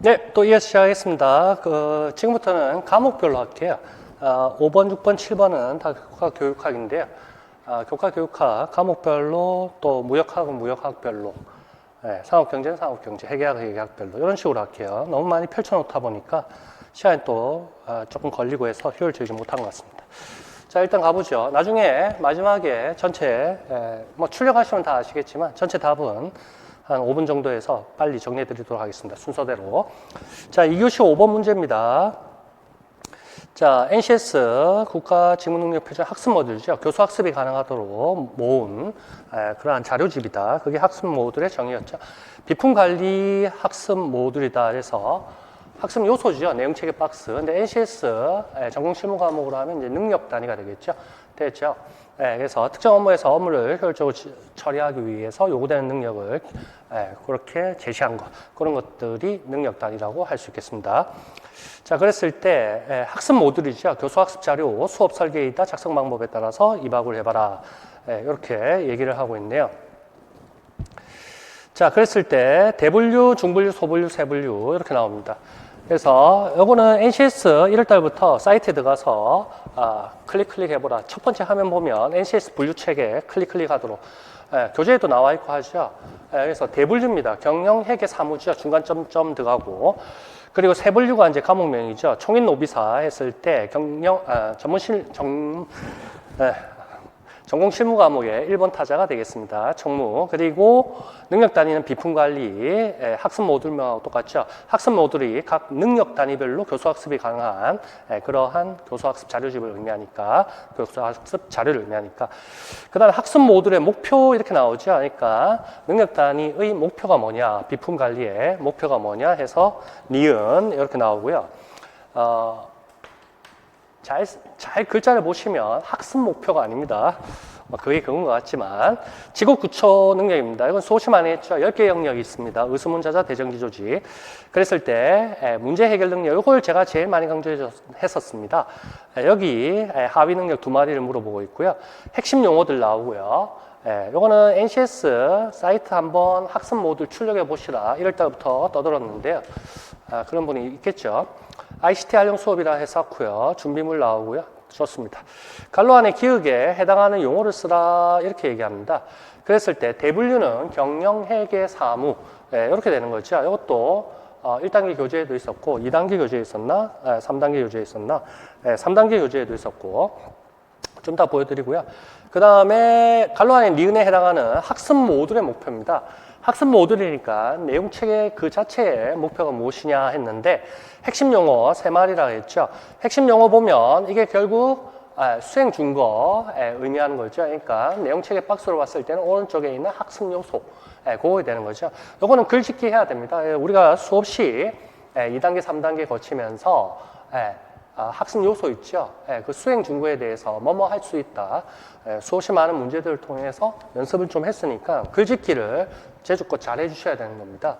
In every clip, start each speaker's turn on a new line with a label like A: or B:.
A: 네, 또 이어서 시작하겠습니다. 지금부터는 과목별로 할게요. 5번, 6번, 7번은 다 교과 교육학인데요. 교과 교육학 과목별로 또 무역학은 무역학별로, 상업경제는 상업경제, 회계학, 회계학별로 이런 식으로 할게요. 너무 많이 펼쳐놓다 보니까 시간이 또 조금 걸리고 해서 효율적이지 못한 것 같습니다. 자, 일단 가보죠. 나중에 마지막에 전체, 뭐 출력하시면 다 아시겠지만 전체 답은 한 5분 정도에서 빨리 정리해 드리도록 하겠습니다. 순서대로. 자, 2교시 5번 문제입니다. 자, NCS 국가지문능력표준 학습 모듈이죠. 교수 학습이 가능하도록 모은 그러한 자료집이다. 그게 학습 모듈의 정의였죠. 비품관리 학습 모듈이다. 그래서 학습 요소죠. 내용체계 박스. 근데 NCS 전공 실무 과목으로 하면 이제 능력 단위가 되겠죠. 됐죠. 그래서 특정 업무에서 업무를 효율적으로 처리하기 위해서 요구되는 능력을 그렇게 제시한 것, 그런 것들이 능력 단위라고 할 수 있겠습니다. 자, 그랬을 때 학습 모듈이죠. 교수 학습 자료, 수업 설계이다 작성 방법에 따라서 입학을 해봐라. 이렇게 얘기를 하고 있네요. 자, 그랬을 때 대분류, 중분류, 소분류, 세분류 이렇게 나옵니다. 그래서 요거는 NCS 1월달부터 사이트에 들어가서 클릭 해보라. 첫 번째 화면 보면 NCS 분류 체계 클릭하도록 교재에도 나와 있고 하죠. 그래서 대분류입니다. 경영, 회계, 사무죠. 중간 점점 들어가고, 그리고 세분류가 이제 과목명이죠. 총인 노비사 했을 때 경영 전공 실무 과목의 1번 타자가 되겠습니다. 총무. 그리고 능력 단위는 비품 관리, 학습 모듈과 똑같죠. 학습 모듈이 각 능력 단위별로 교수 학습이 가능한 그러한 교수 학습 자료집을 의미하니까, 교수 학습 자료를 의미하니까. 그다음 학습 모듈의 목표 이렇게 나오죠. 그러니까 능력 단위의 목표가 뭐냐, 비품 관리의 목표가 뭐냐 해서 니은 이렇게 나오고요. 잘 글자를 보시면 학습 목표가 아닙니다. 그게 그건 것 같지만 지구구초 능력입니다. 이건 수시 많이 했죠. 10개 영역이 있습니다. 의수문자자, 대정지조지. 그랬을 때 문제 해결 능력, 이걸 제가 제일 많이 강조했었습니다. 여기 하위 능력 2마리를 물어보고 있고요. 핵심 용어들 나오고요. 요거는 NCS 사이트 한번 학습 모듈 출력해 보시라. 1월달부터 떠들었는데요. 그런 분이 있겠죠. ICT 활용 수업이라 해서 준비물 나오고요. 좋습니다. 갈로 안에 기억에 해당하는 용어를 쓰라 이렇게 얘기합니다. 그랬을 때 대분류는 경영, 회계, 사무 이렇게 되는 거죠. 이것도 1단계 교재에도 있었고 2단계 교재에 있었나? 3단계 교재에 있었나? 3단계 교재에도 있었고 좀 다 보여드리고요. 그 다음에 갈로 안에 니은에 해당하는 학습 모듈의 목표입니다. 학습 모듈이니까 내용체계 그 자체의 목표가 무엇이냐 했는데 핵심 용어 3마리라고 했죠. 핵심 용어 보면 이게 결국 수행 준거 의미하는 거죠. 그러니까 내용체계 박스로 봤을 때는 오른쪽에 있는 학습 요소 그거 되는 거죠. 요거는 글짓기 해야 됩니다. 우리가 수업 시 2단계, 3단계 거치면서 학습 요소 있죠. 그 수행 준거에 대해서 뭐뭐 할 수 있다. 수없이 많은 문제들을 통해서 연습을 좀 했으니까 글짓기를 제주껏 잘 해주셔야 되는 겁니다.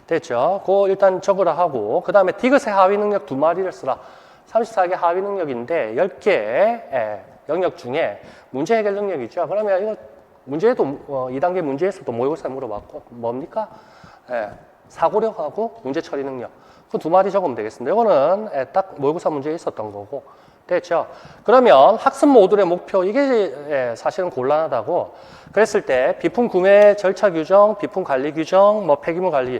A: 됐죠? 그거 일단 적으라 하고, 그 다음에 디귿의 하위 능력 2마리를 쓰라. 34개 하위 능력인데 10개 영역 중에 문제 해결 능력이죠. 그러면 이거 문제에도 2단계 문제에서도 모의고사에 물어봤고 뭡니까? 사고력하고 문제 처리 능력. 그 2마리 적으면 되겠습니다. 이거는 딱 모의고사 문제에 있었던 거고. 됐죠? 그러면 학습 모듈의 목표, 이게 사실은 곤란하다고. 그랬을 때 비품 구매 절차 규정, 비품 관리 규정, 뭐 폐기물 관리.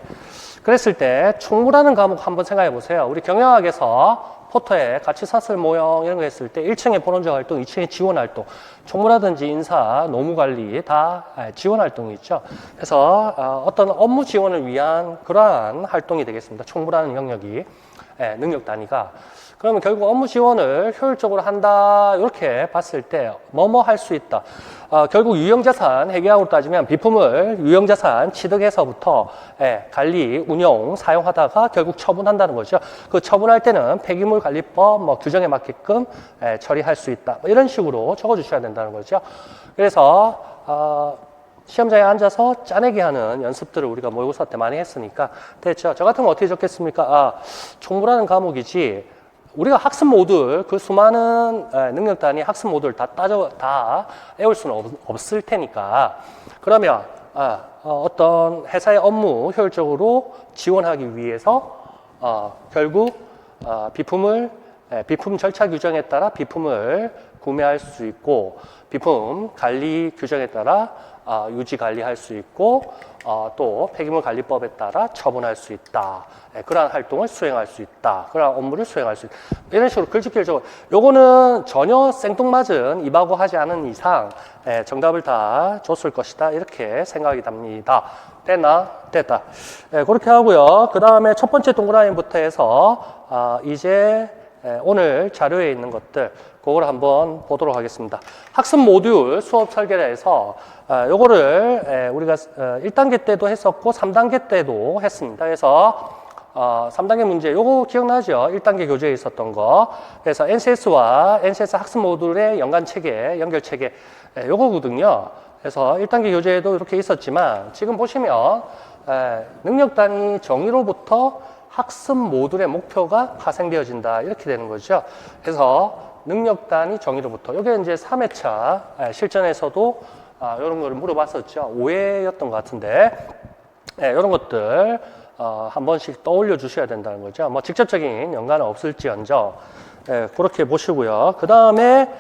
A: 그랬을 때 총무라는 과목 한번 생각해 보세요. 우리 경영학에서 포터에 가치 사슬 모형 이런 거 했을 때 1층에 본원적 활동, 2층에 지원 활동, 총무라든지 인사, 노무 관리 다 지원 활동이 있죠. 그래서 어떤 업무 지원을 위한 그러한 활동이 되겠습니다. 총무라는 영역이 능력 단위가. 그러면 결국 업무 지원을 효율적으로 한다 이렇게 봤을 때 뭐뭐 할 수 있다. 결국 유형자산 회계학으로 따지면 비품을 유형자산 취득해서부터 관리, 운용, 사용하다가 결국 처분한다는 거죠. 그 처분할 때는 폐기물 관리법 뭐 규정에 맞게끔 처리할 수 있다. 뭐 이런 식으로 적어주셔야 된다는 거죠. 그래서 시험장에 앉아서 짜내기 하는 연습들을 우리가 모의고사 때 많이 했으니까 됐죠. 저 같으면 어떻게 적겠습니까? 총무라는 과목이지. 우리가 학습 모듈, 그 수많은 능력 단위 학습 모듈 다 외울 수는 없을 테니까. 그러면 어떤 회사의 업무 효율적으로 지원하기 위해서 결국 비품 절차 규정에 따라 비품을 구매할 수 있고 비품 관리 규정에 따라 유지 관리할 수 있고 또 폐기물 관리법에 따라 처분할 수 있다. 그러한 활동을 수행할 수 있다. 그러한 업무를 수행할 수 있다. 이런 식으로 글짓기를 적어. 요거는 전혀 생뚱맞은 입하고 하지 않은 이상 정답을 다 줬을 것이다. 이렇게 생각이 됩니다. 됐나? 됐다. 그렇게 하고요. 그 다음에 첫 번째 동그라미부터 해서 이제 오늘 자료에 있는 것들 그걸 한번 보도록 하겠습니다. 학습 모듈 수업 설계를 해서 요거를 우리가 1단계 때도 했었고 3단계 때도 했습니다. 그래서 3단계 문제 요거 기억나죠? 1단계 교재에 있었던 거. 그래서 NCS와 NCS 학습 모듈의 연관 체계, 연결 체계 요거거든요. 그래서 1단계 교재에도 이렇게 있었지만 지금 보시면 능력 단위 정의로부터 학습 모듈의 목표가 파생되어진다. 이렇게 되는 거죠. 그래서 능력 단위 정의로부터. 이게 이제 3회차 실전에서도 이런 거를 물어봤었죠. 5회였던 것 같은데 이런 것들 한 번씩 떠올려 주셔야 된다는 거죠. 뭐 직접적인 연관은 없을지언정 그렇게 보시고요. 그 다음에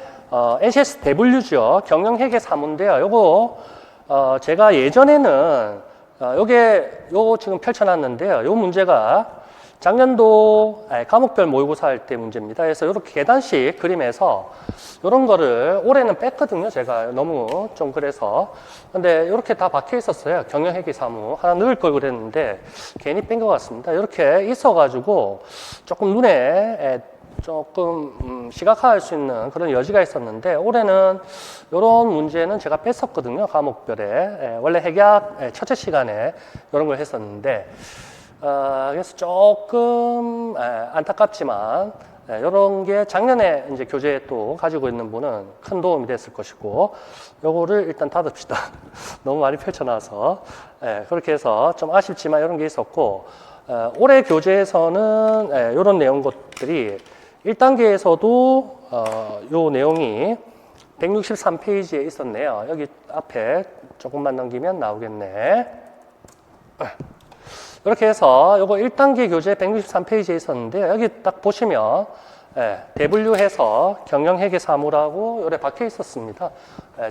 A: NCS 대분류죠. 경영회계 사무인데요. 요거 제가 예전에는 요거 지금 펼쳐놨는데요. 요 문제가 작년도 과목별 모의고사 할 때 문제입니다. 그래서 이렇게 계단식 그림에서 이런 거를 올해는 뺐거든요. 제가 너무 좀 그래서. 근데 이렇게 다 박혀 있었어요. 경영회계 사무. 하나 넣을 걸 그랬는데 괜히 뺀 것 같습니다. 이렇게 있어가지고 조금 눈에 조금 시각화할 수 있는 그런 여지가 있었는데 올해는 이런 문제는 제가 뺐었거든요. 과목별에. 원래 핵약 첫째 시간에 이런 걸 했었는데 그래서 조금 안타깝지만 이런 게 작년에 이제 교재에 또 가지고 있는 분은 큰 도움이 됐을 것이고 요거를 일단 닫읍시다. 너무 많이 펼쳐놔서 그렇게 해서 좀 아쉽지만 이런 게 있었고 올해 교재에서는 이런 내용 것들이 1단계에서도 요 내용이 163페이지에 있었네요. 여기 앞에 조금만 넘기면 나오겠네. 이렇게 해서 요거 1단계 교재 163페이지에 있었는데 여기 딱 보시면 대분류해서 경영회계 사무라고 요래 박혀 있었습니다.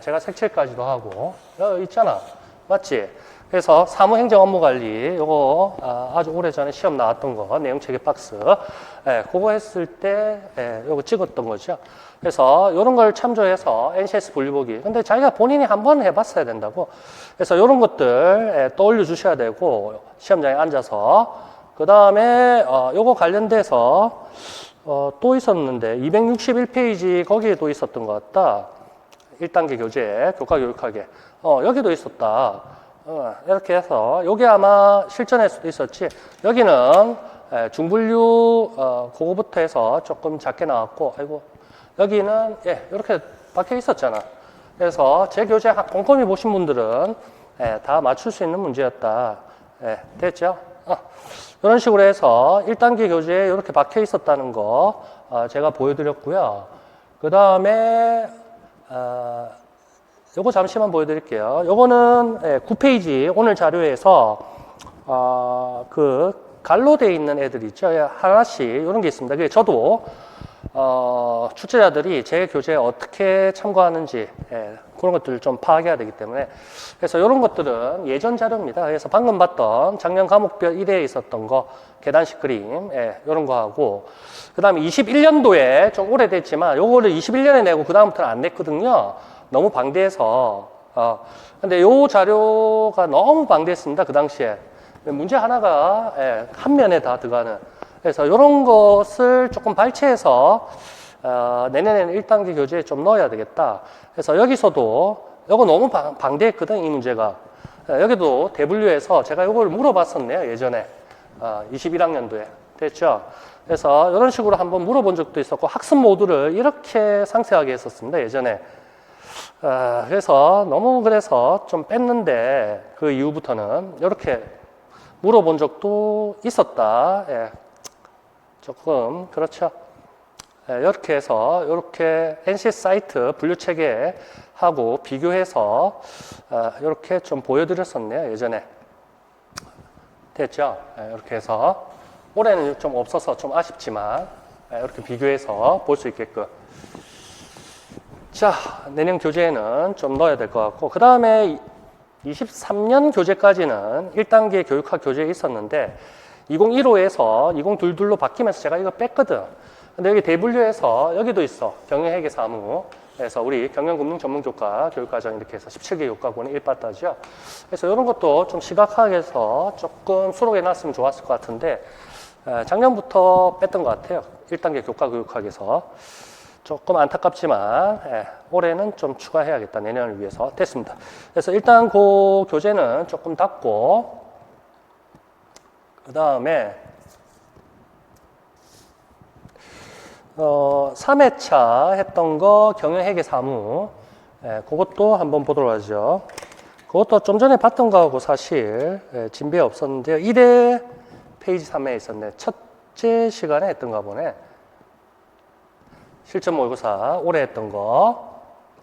A: 제가 색칠까지도 하고 여기 있잖아. 맞지? 그래서 사무행정업무관리 요거 아주 오래전에 시험 나왔던 거 내용체계 박스 그거 했을 때 요거 찍었던 거죠. 그래서 이런 걸 참조해서 NCS 분류보기. 근데 자기가 본인이 한번 해봤어야 된다고. 그래서 이런 것들 떠올려 주셔야 되고 시험장에 앉아서 그 다음에 요거 관련돼서 또 있었는데 261페이지 거기에도 있었던 것 같다. 1단계 교재 교과교육학에 여기도 있었다. 이렇게 해서 요게 아마 실전에서도 있었지. 여기는 중분류 그거부터 해서 조금 작게 나왔고 아이고 여기는 이렇게 박혀 있었잖아. 그래서 제 교재 꼼꼼히 보신 분들은 다 맞출 수 있는 문제였다. 됐죠? 이런 식으로 해서 1단계 교재에 이렇게 박혀 있었다는 거 제가 보여드렸고요. 그 다음에 요거 잠시만 보여드릴게요. 요거는 9페이지 오늘 자료에서 그 갈로 되어 있는 애들 있죠. 하나씩 이런 게 있습니다. 그게 저도 출제자들이 제 교재에 어떻게 참고하는지 그런 것들을 좀 파악해야 되기 때문에 그래서 이런 것들은 예전 자료입니다. 그래서 방금 봤던 작년 과목별 1회에 있었던 거 계단식 그림 이런 거 하고 그 다음에 21년도에 좀 오래됐지만 요거를 21년에 내고 그 다음부터는 안 냈거든요. 너무 방대해서 근데 요 자료가 너무 방대했습니다. 그 당시에 문제 하나가 한 면에 다 들어가는 그래서 이런 것을 조금 발췌해서 내년에는 1단계 교재에 좀 넣어야 되겠다. 그래서 여기서도 이거 너무 방대했거든 이 문제가. 여기도 대분류해서 제가 이걸 물어봤었네요 예전에 21학년도에 됐죠. 그래서 이런 식으로 한번 물어본 적도 있었고 학습 모듈을 이렇게 상세하게 했었습니다 예전에. 그래서 너무 그래서 좀 뺐는데 그 이후부터는 이렇게 물어본 적도 있었다. 조금 그렇죠. 이렇게 해서 이렇게 NCS 사이트 분류 체계하고 비교해서 이렇게 좀 보여드렸었네요 예전에. 됐죠? 이렇게 해서 올해는 좀 없어서 좀 아쉽지만 이렇게 비교해서 볼 수 있게끔. 자, 내년 교재에는 좀 넣어야 될 것 같고, 그 다음에 23년 교재까지는 1단계 교육학 교재에 있었는데 2015에서 2022로 바뀌면서 제가 이거 뺐거든. 근데 여기 대분류에서 여기도 있어. 경영회계 사무. 그래서 우리 경영금융전문교과 교육과정 이렇게 해서 17개 교과군에 1빠따죠. 그래서 이런 것도 좀 시각화하게 해서 조금 수록해 놨으면 좋았을 것 같은데 작년부터 뺐던 것 같아요. 1단계 교과 교육학에서. 조금 안타깝지만 올해는 좀 추가해야겠다. 내년을 위해서. 됐습니다. 그래서 일단 그 교재는 조금 닫고 그 다음에 3회차 했던 거 경영회계 사무 그것도 한번 보도록 하죠. 그것도 좀 전에 봤던 거하고 사실 진배 없었는데요. 1회 페이지 3회에 있었네. 첫째 시간에 했던가 보네. 실전 모의고사 올해 했던 거.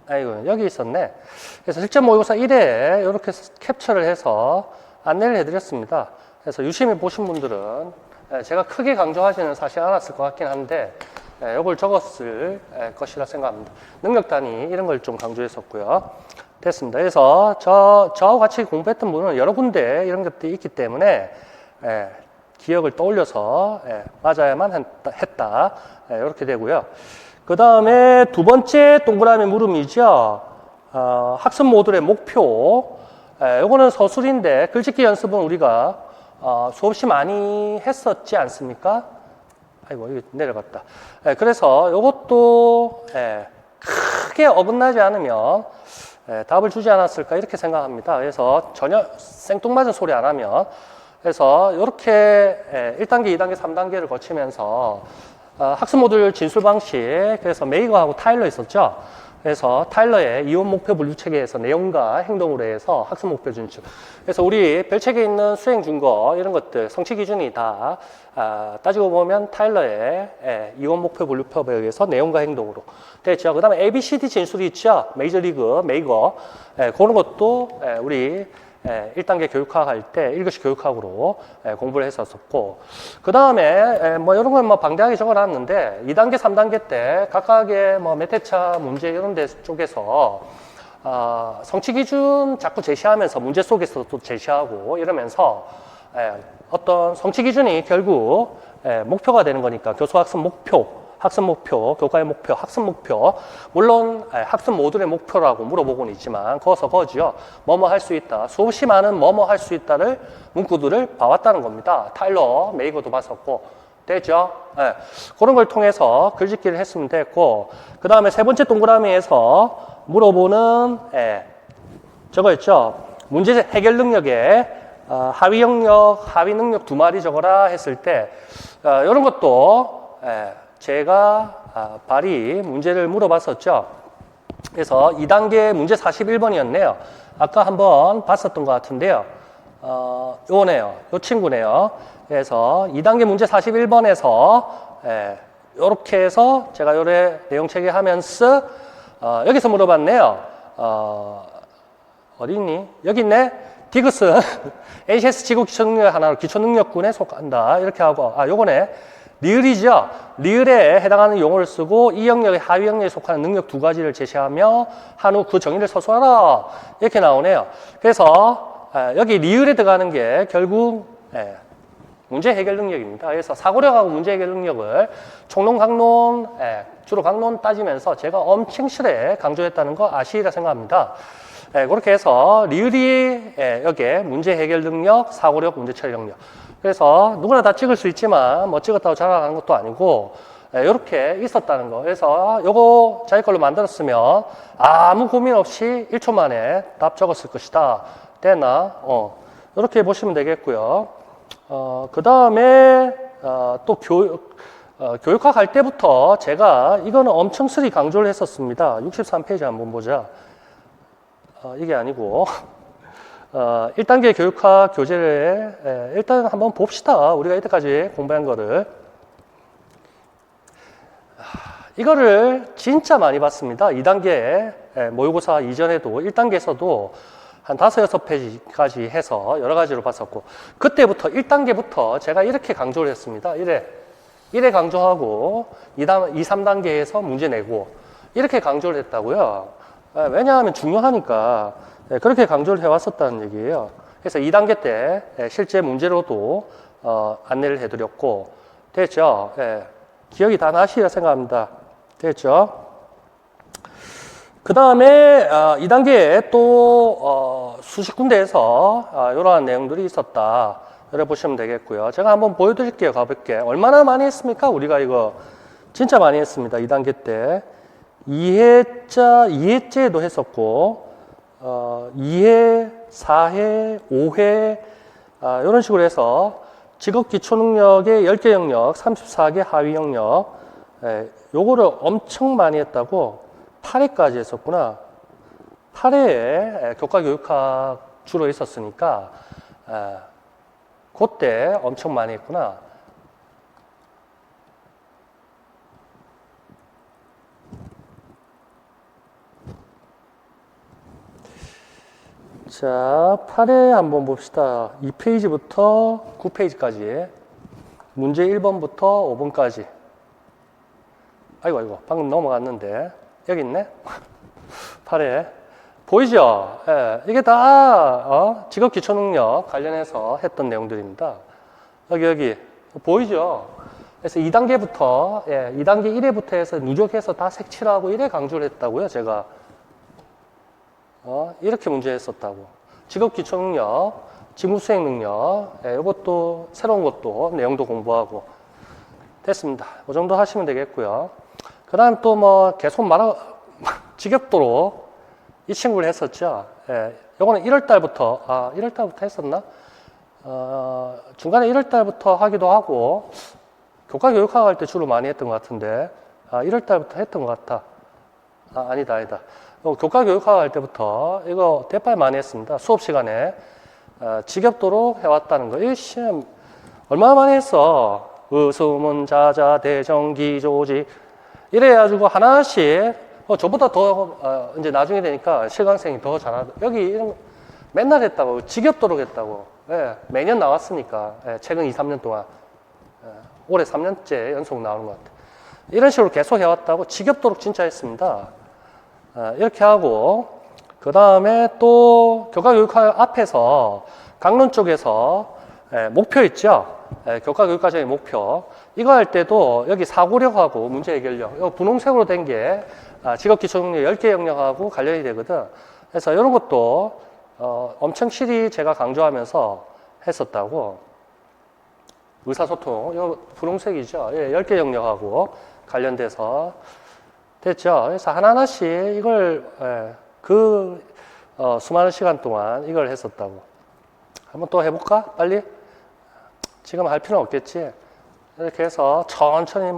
A: 아이고, 여기 있었네. 그래서 실전 모의고사 1회에 이렇게 캡처를 해서 안내를 해드렸습니다. 그래서 유심히 보신 분들은 제가 크게 강조하지는 사실 않았을 것 같긴 한데 이걸 적었을 것이라 생각합니다. 능력 단위 이런 걸 좀 강조했었고요. 됐습니다. 그래서 저하고 같이 공부했던 분은 여러 군데 이런 것들이 있기 때문에 기억을 떠올려서 맞아야만 했다. 이렇게 되고요. 그 다음에 두 번째 동그라미 물음이죠. 학습 모듈의 목표. 요거는 서술인데 글짓기 연습은 우리가 수없이 많이 했었지 않습니까? 아이고, 이거 내려갔다. 그래서 요것도 크게 어긋나지 않으면 답을 주지 않았을까 이렇게 생각합니다. 그래서 전혀 생뚱맞은 소리 안 하면 그래서 이렇게 1단계, 2단계, 3단계를 거치면서 학습 모듈 진술 방식, 그래서 메이거하고 타일러 있었죠. 그래서 타일러의 이원 목표 분류 체계에서 내용과 행동으로 해서 학습 목표 진출. 그래서 우리 별책에 있는 수행 준거 이런 것들 성취 기준이 다 따지고 보면 타일러의 이원 목표 분류법에 의해서 내용과 행동으로 됐죠. 그다음에 ABCD 진술이 있죠. 메이저리그, 메이거 그런 것도 우리 1단계 교육학 할 때 1교시 교육학으로 공부를 했었고, 그 다음에 뭐 이런 건 뭐 방대하게 적어놨는데 2단계, 3단계 때 각각의 뭐 몇 회차 문제 이런 데 쪽에서 성취 기준 자꾸 제시하면서 문제 속에서 또 제시하고 이러면서 어떤 성취 기준이 결국 목표가 되는 거니까 교수 학습 목표, 학습 목표, 교과의 목표, 학습 목표. 물론 학습 모듈의 목표라고 물어보고는 있지만 거기서 뭐뭐 할 수 있다. 수없이 많은 뭐뭐 할 수 있다를 문구들을 봐왔다는 겁니다. 타일러, 메이거도 봤었고. 됐죠? 그런 걸 통해서 글짓기를 했으면 됐고, 그 다음에 세 번째 동그라미에서 물어보는 저거였죠. 문제 해결 능력에 하위 영역, 하위 능력 두 마리 적어라 했을 때 이런 것도 제가 발의 문제를 물어봤었죠. 그래서 2단계 문제 41번이었네요. 아까 한번 봤었던 것 같은데요. 요네요. 요 친구네요. 그래서 2단계 문제 41번에서 요렇게 해서 제가 요래 내용 체계하면서 여기서 물어봤네요. 어디 있니? 여기 있네. 디귿은 ACS 지구 기초 능력 하나로 기초 능력군에 속한다. 이렇게 하고 요거네. 리을이죠. 리을에 해당하는 용어를 쓰고 이 영역의 하위 영역에 속하는 능력 두 가지를 제시하며 한 후 그 정의를 서술하라. 이렇게 나오네요. 그래서 여기 리을에 들어가는 게 결국 문제 해결 능력입니다. 그래서 사고력하고 문제 해결 능력을 총론, 강론, 주로 강론 따지면서 제가 엄청 실에 강조했다는 거 아시리라 생각합니다. 그렇게 해서 리을이 여기에 문제 해결 능력, 사고력, 문제 처리 능력. 그래서 누구나 다 찍을 수 있지만 뭐 찍었다고 자랑하는 것도 아니고 이렇게 있었다는 거. 그래서 요거 자기 걸로 만들었으면 아무 고민 없이 1초 만에 답 적었을 것이다. 됐나? 이렇게 보시면 되겠고요. 그 다음에 또 교육학 할 때부터 제가 이거는 엄청 스리 강조를 했었습니다. 63페이지 한번 보자. 이게 아니고 1단계 교육학 교재를 일단 한번 봅시다. 우리가 이때까지 공부한 거를. 이거를 진짜 많이 봤습니다. 2단계 모의고사 이전에도 1단계에서도 한 5-6페이지까지 해서 여러 가지로 봤었고, 그때부터 1단계부터 제가 이렇게 강조를 했습니다. 1회 강조하고 2, 3단계에서 문제 내고 이렇게 강조를 했다고요. 왜냐하면 중요하니까 그렇게 강조를 해왔었다는 얘기예요. 그래서 2단계 때 실제 문제로도 안내를 해드렸고, 됐죠? 기억이 다 나시리라 생각합니다. 됐죠? 그 다음에 2단계에 또 수십 군데에서 이러한 내용들이 있었다. 이래 보시면 되겠고요. 제가 한번 보여드릴게요. 가볍게. 얼마나 많이 했습니까? 우리가 이거 진짜 많이 했습니다. 2단계 때. 2회째도 했었고 2회, 4회, 5회 이런 식으로 해서 직업기초능력의 10개 영역, 34개 하위 영역 요거를 엄청 많이 했다고 8회까지 했었구나. 8회에 교과교육학 주로 있었으니까 그때 엄청 많이 했구나. 자, 8회 한번 봅시다. 2페이지부터 9페이지까지. 문제 1번부터 5번까지. 아이고, 방금 넘어갔는데. 여기 있네? 8회. 보이죠? 예, 이게 다, 직업기초능력 관련해서 했던 내용들입니다. 여기. 보이죠? 그래서 2단계부터, 2단계 1회부터 해서 누적해서 다 색칠하고 1회 강조를 했다고요, 제가. 이렇게 문제 했었다고. 직업기초능력, 직무수행능력, 이것도 새로운 것도 내용도 공부하고 됐습니다. 이 정도 하시면 되겠고요. 그 다음 또 뭐 계속 지겹도록 이 친구를 했었죠. 요거는 1월달부터, 1월달부터 했었나? 중간에 1월달부터 하기도 하고 교과교육학 할 때 주로 많이 했던 것 같은데 1월달부터 했던 것 같아. 아니다. 교과교육학 할 때부터 이거 대빨 많이 했습니다. 수업 시간에 지겹도록 해왔다는 거. 이 시험 얼마나 많이 했어. 의수문자자 대정기조지 이래가지고 하나씩 저보다 더 이제 나중에 되니까 실강생이 더 잘하다. 여기 이런 거 맨날 했다고. 지겹도록 했다고. 매년 나왔으니까 최근 2, 3년 동안 올해 3년째 연속 나오는 것 같아요. 이런 식으로 계속 해왔다고. 지겹도록 진짜 했습니다. 이렇게 하고 그 다음에 또 교과교육학 앞에서 강론 쪽에서 목표 있죠. 교과교육과정의 목표 이거 할 때도 여기 사고력하고 문제 해결력 이거 분홍색으로 된 게 직업기초능력 10개 영역하고 관련이 되거든. 그래서 이런 것도 엄청 실히 제가 강조하면서 했었다고. 의사소통 이거 분홍색이죠. 10개 영역하고 관련돼서 됐죠. 그래서 하나하나씩 이걸 수많은 시간 동안 이걸 했었다고. 한번 또 해볼까? 빨리? 지금 할 필요는 없겠지. 이렇게 해서 천천히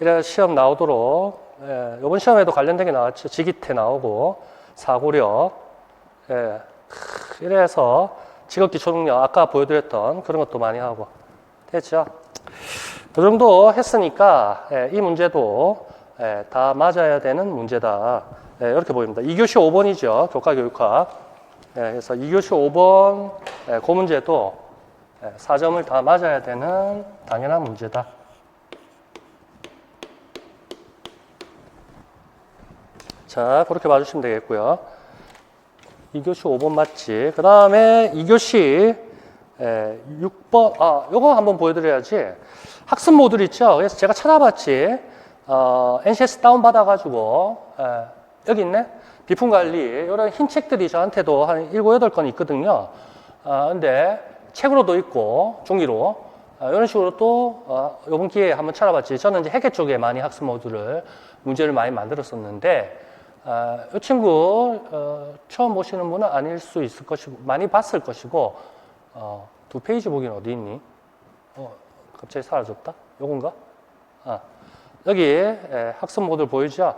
A: 이래 시험 나오도록 이번 시험에도 관련된 게 나왔죠. 지기태 나오고 사고력 이래서 직업기초능력 아까 보여드렸던 그런 것도 많이 하고 됐죠. 그 정도 했으니까 이 문제도 다 맞아야 되는 문제다. 이렇게 보입니다. 2교시 5번이죠. 교과교육학. 그래서 2교시 5번 그 문제도 4점을 다 맞아야 되는 당연한 문제다. 자, 그렇게 봐주시면 되겠고요. 2교시 5번 맞지. 그 다음에 2교시 6번, 요거 한번 보여드려야지. 학습 모듈 있죠. 그래서 제가 찾아봤지. NCS 다운받아가지고, 여기 있네? 비품관리. 이런 흰 책들이 저한테도 한 7, 8건 있거든요. 근데 책으로도 있고, 종이로. 이런 식으로 또, 이번 기회에 한번 찾아봤지. 저는 이제 회계 쪽에 많이 학습 모듈을, 문제를 많이 만들었었는데, 이 친구, 처음 보시는 분은 아닐 수 있을 것이고, 많이 봤을 것이고, 2페이지 보기는 어디 있니? 갑자기 사라졌다? 요건가? 여기 학습 모듈 보이죠?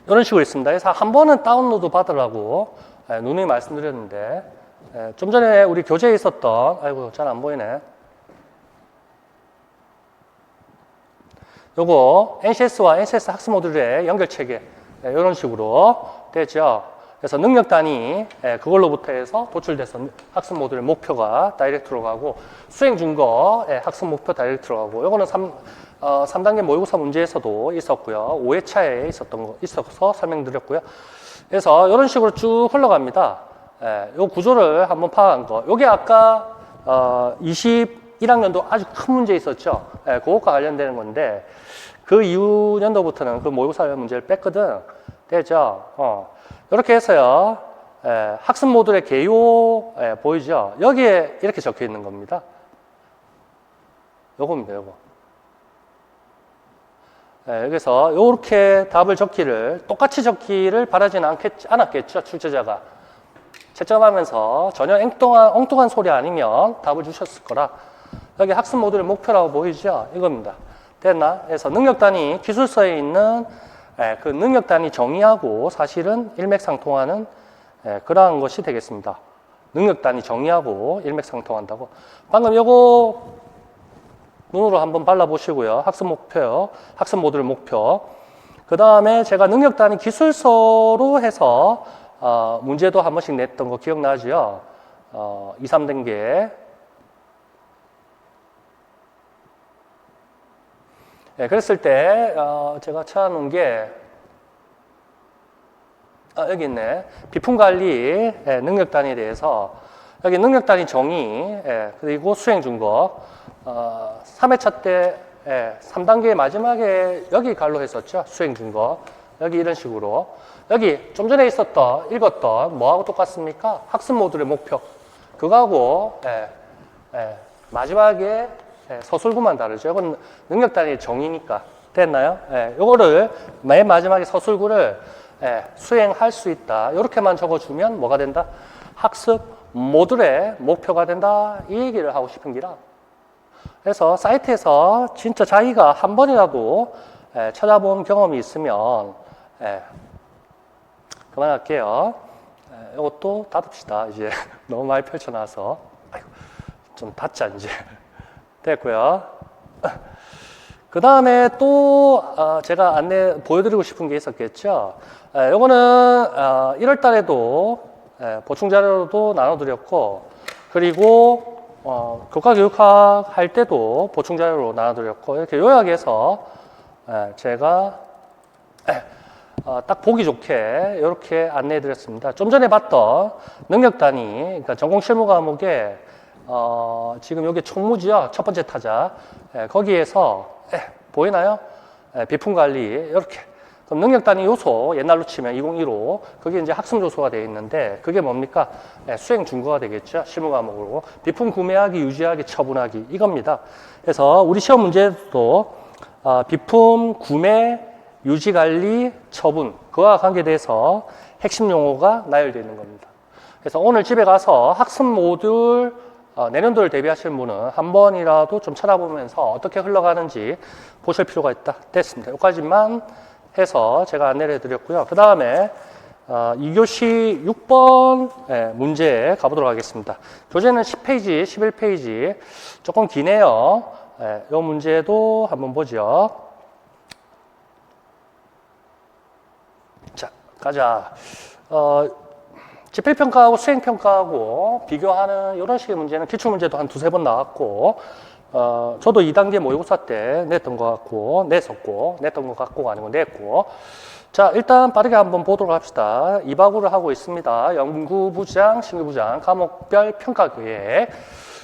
A: 이런 식으로 있습니다. 그래서 한 번은 다운로드 받으라고 누누이 말씀드렸는데 좀 전에 우리 교재에 있었던 아이고 잘 안 보이네. 요거 NCS와 NCS 학습 모듈의 연결체계 이런 식으로 되죠. 그래서 능력 단위 그걸로부터 해서 도출돼서 학습 모듈의 목표가 다이렉트로 가고 수행 준거 학습 목표 다이렉트로 가고 요거는 3단계 모의고사 문제에서도 있었고요. 5회차에 있어서 설명드렸고요. 그래서 이런 식으로 쭉 흘러갑니다. 요 구조를 한번 파악한 거. 요게 아까 21학년도 아주 큰 문제 있었죠. 그것과 관련되는 건데 그 이후 년도부터는 그 모의고사 문제를 뺐거든. 되죠? 이렇게 해서요. 학습 모듈의 개요 보이죠? 여기에 이렇게 적혀 있는 겁니다. 요겁니다. 요거. 여기서 이렇게 답을 똑같이 적기를 바라지는 않았겠죠, 출제자가. 채점하면서 전혀 엉뚱한 소리 아니면 답을 주셨을 거라. 여기 학습 모듈의 목표라고 보이죠? 이겁니다. 됐나? 그래서 능력 단위 기술서에 있는 그 능력 단위 정의하고 사실은 일맥상통하는 그러한 것이 되겠습니다. 능력 단위 정의하고 일맥상통한다고. 방금 요거 눈으로 한번 발라보시고요. 학습 목표요. 학습 모듈 목표. 그 다음에 제가 능력 단위 기술서로 해서 문제도 한 번씩 냈던 거 기억나죠? 2, 3단계. 그랬을 때 제가 찾아놓은 게 여기 있네. 비품관리 능력 단위에 대해서 여기 능력 단위 정의 그리고 수행 준거 3회차 때 3단계 마지막에 여기 갈로 했었죠. 수행 준거 여기 이런 식으로 여기 좀 전에 읽었던 뭐하고 똑같습니까? 학습 모듈의 목표 그거하고 마지막에 서술구만 다르죠. 이건 능력 단위 정의니까 됐나요? 요거를 맨 마지막에 서술구를 수행할 수 있다. 이렇게만 적어주면 뭐가 된다? 학습 모듈의 목표가 된다. 이 얘기를 하고 싶은 기라. 그래서 사이트에서 진짜 자기가 한 번이라도 찾아본 경험이 있으면 그만할게요. 이것도 닫읍시다. 이제 너무 많이 펼쳐놔서 아이고, 좀 닫자 이제. 됐고요. 그 다음에 또 제가 보여드리고 싶은 게 있었겠죠. 요거는 1월 달에도 보충 자료도 나눠드렸고 그리고 교과교육학 할 때도 보충 자료로 나눠드렸고 이렇게 요약해서 제가 딱 보기 좋게 이렇게 안내해드렸습니다. 좀 전에 봤던 능력 단위, 그러니까 전공 실무 과목에 지금 여기 총무지요. 첫 번째 타자. 거기에서 보이나요? 비품 관리 이렇게. 그럼 능력 단위 요소 옛날로 치면 2015 그게 이제 학습 요소가 되어 있는데 그게 뭡니까? 수행 준거가 되겠죠. 실무 과목으로 비품 구매하기, 유지하기, 처분하기 이겁니다. 그래서 우리 시험 문제도 비품 구매, 유지 관리, 처분 그와 관계돼서 핵심 용어가 나열되어 있는 겁니다. 그래서 오늘 집에 가서 학습 모듈 내년도를 대비하시는 분은 한 번이라도 좀 찾아보면서 어떻게 흘러가는지 보실 필요가 있다. 됐습니다. 여기까지만 해서 제가 안내를 해드렸고요. 그 다음에 2교시 6번 문제에 가보도록 하겠습니다. 교재는 10페이지, 11페이지 조금 기네요. 이 문제도 한번 보죠. 자, 가자. 집필평가하고 수행평가하고 비교하는 이런 식의 문제는 기출문제도 한 두세 번 나왔고 저도 2단계 모의고사 때 냈던 것 같고 냈던 것 같고가 아니고 냈고 자 일단 빠르게 한번 보도록 합시다. 2바구를 하고 있습니다. 연구부장, 신규부장, 과목별 평가계획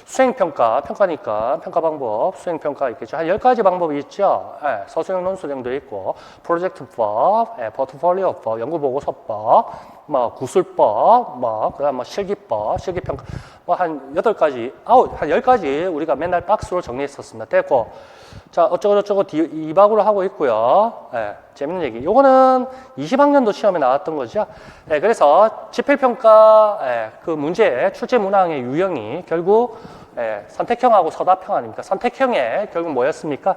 A: 수행평가, 평가니까 평가 방법, 수행평가 있겠죠. 한 10가지 방법이 있죠. 서술형, 논술형도 있고 프로젝트법, 포트폴리오법, 연구보고서법, 구술법, 그다음 실기법, 실기평가 한 8가지, 한 10가지 우리가 맨날 박스로 정리했었습니다. 됐고 자 어쩌고저쩌고 이박으로 하고 있고요. 재밌는 얘기. 요거는 20학년도 시험에 나왔던 거죠. 그래서 집필평가 그 문제 출제 문항의 유형이 결국 선택형하고 서답형 아닙니까? 선택형에 결국 뭐였습니까?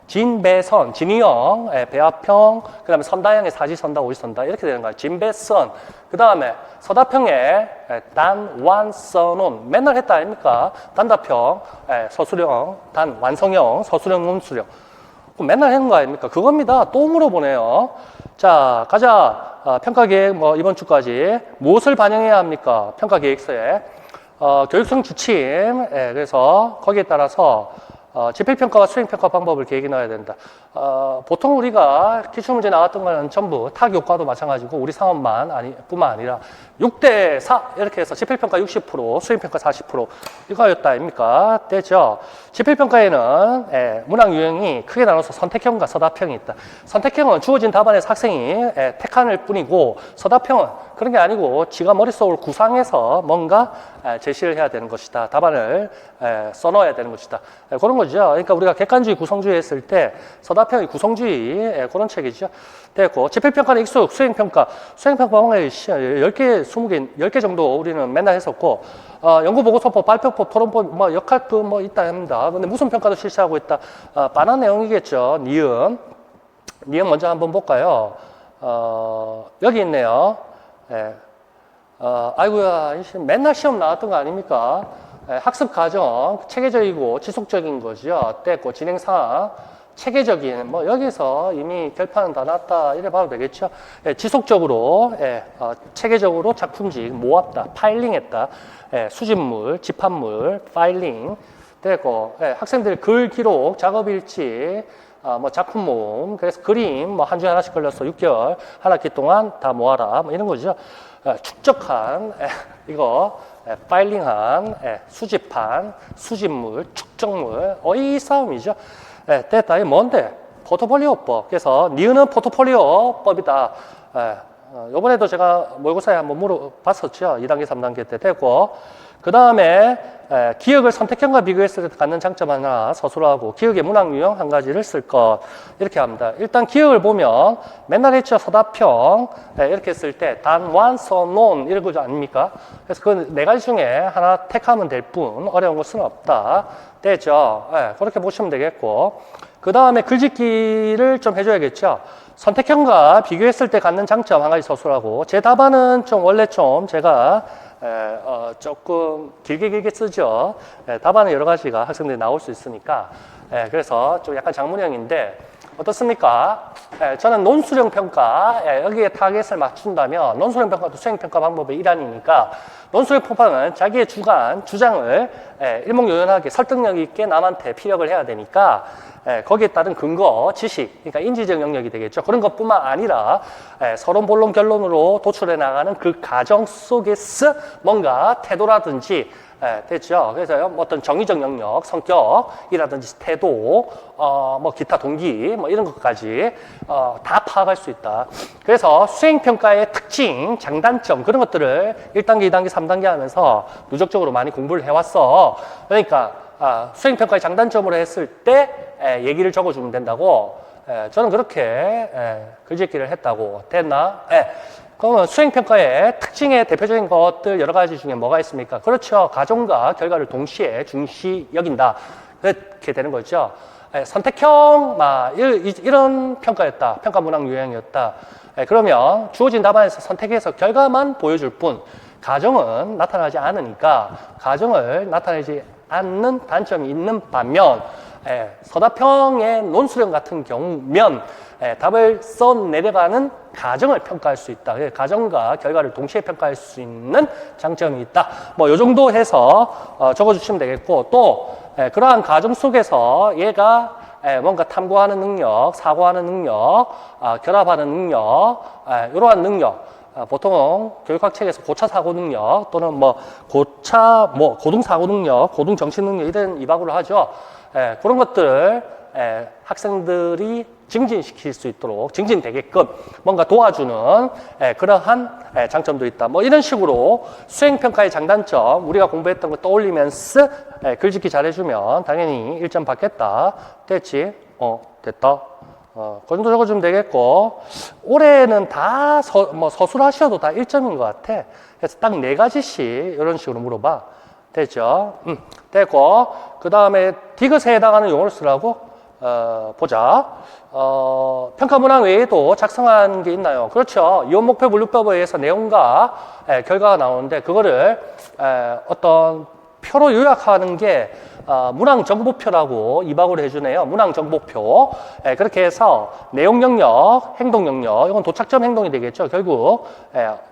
A: 진배선, 진유형, 배합형, 그 다음에 선다형의 사지선다, 오지선다 이렇게 되는 거예요. 진배선, 그 다음에 서답형의 단, 완, 선온 맨날 했다 아닙니까? 단답형, 서술형, 단, 완성형, 서술형, 논술형 그럼 맨날 하는 거 아닙니까? 그겁니다. 또 물어보네요. 자, 가자. 평가계획 뭐 이번 주까지 무엇을 반영해야 합니까? 평가계획서에 교육성 지침. 예, 그래서 거기에 따라서 지필평가와 수행평가 방법을 계획에 넣어야 된다. 보통 우리가 기출문제 나왔던 거는 전부 타교과도 마찬가지고 우리 상업만 뿐만 아니라 6대4 이렇게 해서 지필평가 60%, 수행평가 40% 이거였다 아닙니까? 됐죠? 지필평가에는 문항 유형이 크게 나눠서 선택형과 서답형이 있다. 선택형은 주어진 답안에서 학생이 택할 뿐이고 서답형은 그런 게 아니고 지가 머릿속을 구상해서 뭔가 제시를 해야 되는 것이다. 답안을 써넣어야 되는 것이다. 그런 거죠. 그러니까 우리가 객관주의, 구성주의 했을 때 서답형이 구성주의 그런 책이죠. 됐고 지필평가는 익숙, 수행평가. 수행평가 뭔가 10개, 20개, 10개 정도 우리는 맨날 했었고 연구보고서법, 발표법, 토론법, 뭐 역할급 뭐 있다 합니다. 근데 무슨 평가도 실시하고 있다. 빤한 내용이겠죠. 니은 먼저 한번 볼까요? 여기 있네요. 아이고야, 맨날 시험 나왔던 거 아닙니까? 학습 과정, 체계적이고 지속적인 거죠. 됐고, 진행 사항, 체계적인, 뭐, 여기서 이미 결판은 다 났다, 이래 봐도 되겠죠. 지속적으로, 체계적으로 작품집 모았다, 파일링했다, 수집물, 집합물, 파일링, 됐고, 학생들 글 기록, 작업일지, 뭐 작품 모음, 그래서 그림, 뭐 한 주에 하나씩 걸려서 6개월, 한 학기 동안 다 모아라, 뭐 이런 거죠. 축적한, 이거, 파일링한, 수집한, 수집물, 축적물, 이 싸움이죠. 됐다. 이게 뭔데? 포트폴리오법. 그래서 니은은 포트폴리오법이다. 요번에도 제가 모의고사에 한번 물어봤었죠. 2단계, 3단계 때 됐고. 그 다음에 기억을 선택형과 비교했을 때 갖는 장점 하나 서술하고 기억의 문항 유형 한 가지를 쓸 것 이렇게 합니다. 일단 기억을 보면 맨날 했죠. 서답형 이렇게 했을 때 단, 완, 서, 논 이런 거죠 아닙니까? 그래서 그 네 가지 중에 하나 택하면 될 뿐 어려운 것은 없다. 됐죠? 그렇게 보시면 되겠고 그 다음에 글짓기를 좀 해줘야겠죠. 선택형과 비교했을 때 갖는 장점 한 가지 서술하고 제 답안은 좀 원래 좀 제가 조금 길게 쓰죠. 답안은 여러 가지가 학생들이 나올 수 있으니까 그래서 좀 약간 장문형인데 어떻습니까? 저는 논술형 평가 여기에 타겟을 맞춘다면 논술형 평가도 수행평가 방법의 일환이니까 논술형 평가는 자기의 주장을 일목요연하게 설득력 있게 남한테 피력을 해야 되니까 거기에 따른 근거, 지식, 그러니까 인지적 영역이 되겠죠. 그런 것뿐만 아니라 서론, 본론, 결론으로 도출해 나가는 그 과정 속에서 뭔가 태도라든지 됐죠. 그래서 어떤 정의적 영역, 성격이라든지 태도, 뭐 기타 동기, 뭐 이런 것까지 다 파악할 수 있다. 그래서 수행평가의 특징, 장단점 그런 것들을 1단계, 2단계, 3단계 하면서 누적적으로 많이 공부를 해왔어. 그러니까 수행평가의 장단점으로 했을 때 얘기를 적어주면 된다고 저는 그렇게 글짓기를 했다고. 됐나? 그러면 수행평가의 특징의 대표적인 것들 여러 가지 중에 뭐가 있습니까? 그렇죠. 과정과 결과를 동시에 중시 여긴다. 그렇게 되는 거죠. 선택형, 이런 평가였다. 평가 문항 유형이었다. 그러면 주어진 답안에서 선택해서 결과만 보여줄 뿐 과정은 나타나지 않으니까 과정을 나타내지 않는 단점이 있는 반면 서답형의 논술형 같은 경우면 답을 써 내려가는 과정을 평가할 수 있다. 과정과 결과를 동시에 평가할 수 있는 장점이 있다. 뭐 이 정도 해서 적어주시면 되겠고 또 그러한 과정 속에서 얘가 뭔가 탐구하는 능력, 사고하는 능력, 결합하는 능력, 이러한 능력 보통 교육학 책에서 고차 사고 능력 또는 고등 사고 능력, 고등 정신 능력 이런 이박으로 하죠. 그런 것들을 학생들이 증진시킬 수 있도록 증진되게끔 뭔가 도와주는 그러한 장점도 있다. 뭐 이런 식으로 수행평가의 장단점 우리가 공부했던 거 떠올리면서 글짓기 잘해주면 당연히 1점 받겠다. 됐지? 됐다. 그 정도 적어주면 되겠고 올해는 다 서술하셔도 다 1점인 것 같아. 그래서 딱 4가지씩 이런 식으로 물어봐. 됐죠? 됐고 그 다음에 디귿에 해당하는 용어를 쓰라고 보자. 평가 문항 외에도 작성한 게 있나요? 그렇죠. 이원 목표 분류법에 의해서 내용과 결과가 나오는데 그거를 어떤 표로 요약하는 게 문항정보표라고 이박으로 해주네요. 문항정보표. 그렇게 해서 내용 영역, 행동 영역, 이건 도착점 행동이 되겠죠. 결국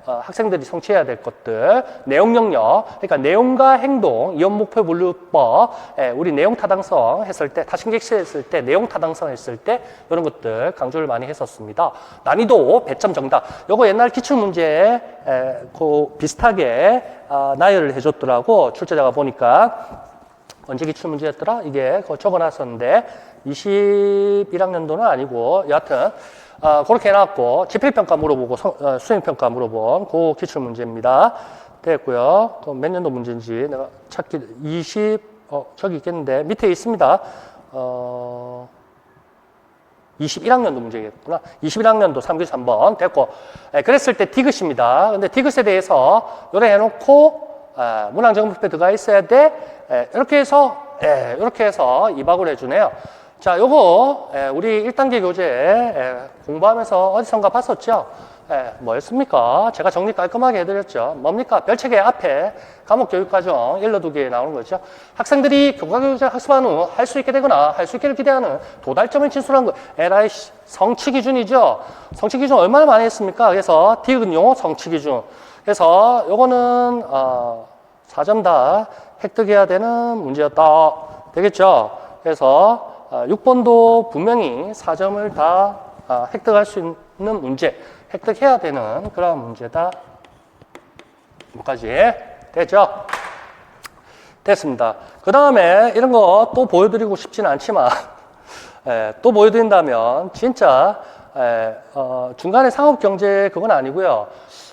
A: 학생들이 성취해야 될 것들, 내용 영역, 그러니까 내용과 행동, 이원목표 분류법, 우리 내용 타당성 했을 때, 타신객시 했을 때, 내용 타당성 했을 때 이런 것들 강조를 많이 했었습니다. 난이도, 배점 정답. 요거 옛날 기출문제에 그 비슷하게 나열을 해줬더라고. 출제자가 보니까. 언제 기출문제였더라? 이게 그거 적어놨었는데 21학년도는 아니고 여하튼 그렇게 해놨고 지필평가 물어보고 수행평가 물어본 그 기출문제입니다. 됐고요. 몇 년도 문제인지 내가 찾기 저기 있겠는데 밑에 있습니다. 21학년도 문제겠구나. 21학년도 3교시 3번 됐고 그랬을 때 디귿입니다. 근데 디귿에 대해서 요래 해놓고 문항정보표에 들어가 있어야 돼. 이렇게 해서 이박을 해주네요. 자, 요거 우리 1단계 교재 공부하면서 어디선가 봤었죠? 뭐였습니까? 제가 정리 깔끔하게 해드렸죠. 뭡니까? 별책의 앞에 과목교육과정 1, 2개에 나오는 거죠. 학생들이 교과교육을 학습한 후 할 수 있게 되거나 할 수 있기를 기대하는 도달점을 진술한 거. 에라이 성취기준이죠. 성취기준 얼마나 많이 했습니까? 그래서 디귿 용어 성취기준. 그래서 요거는 4점 다 획득해야 되는 문제였다. 되겠죠? 그래서 6번도 분명히 4점을 다 획득할 수 있는 문제, 획득해야 되는 그런 문제다. 여기까지 됐죠? 됐습니다. 그 다음에 이런 거 또 보여드리고 싶지는 않지만 또 보여드린다면 진짜 중간에 상업경제 그건 아니고요.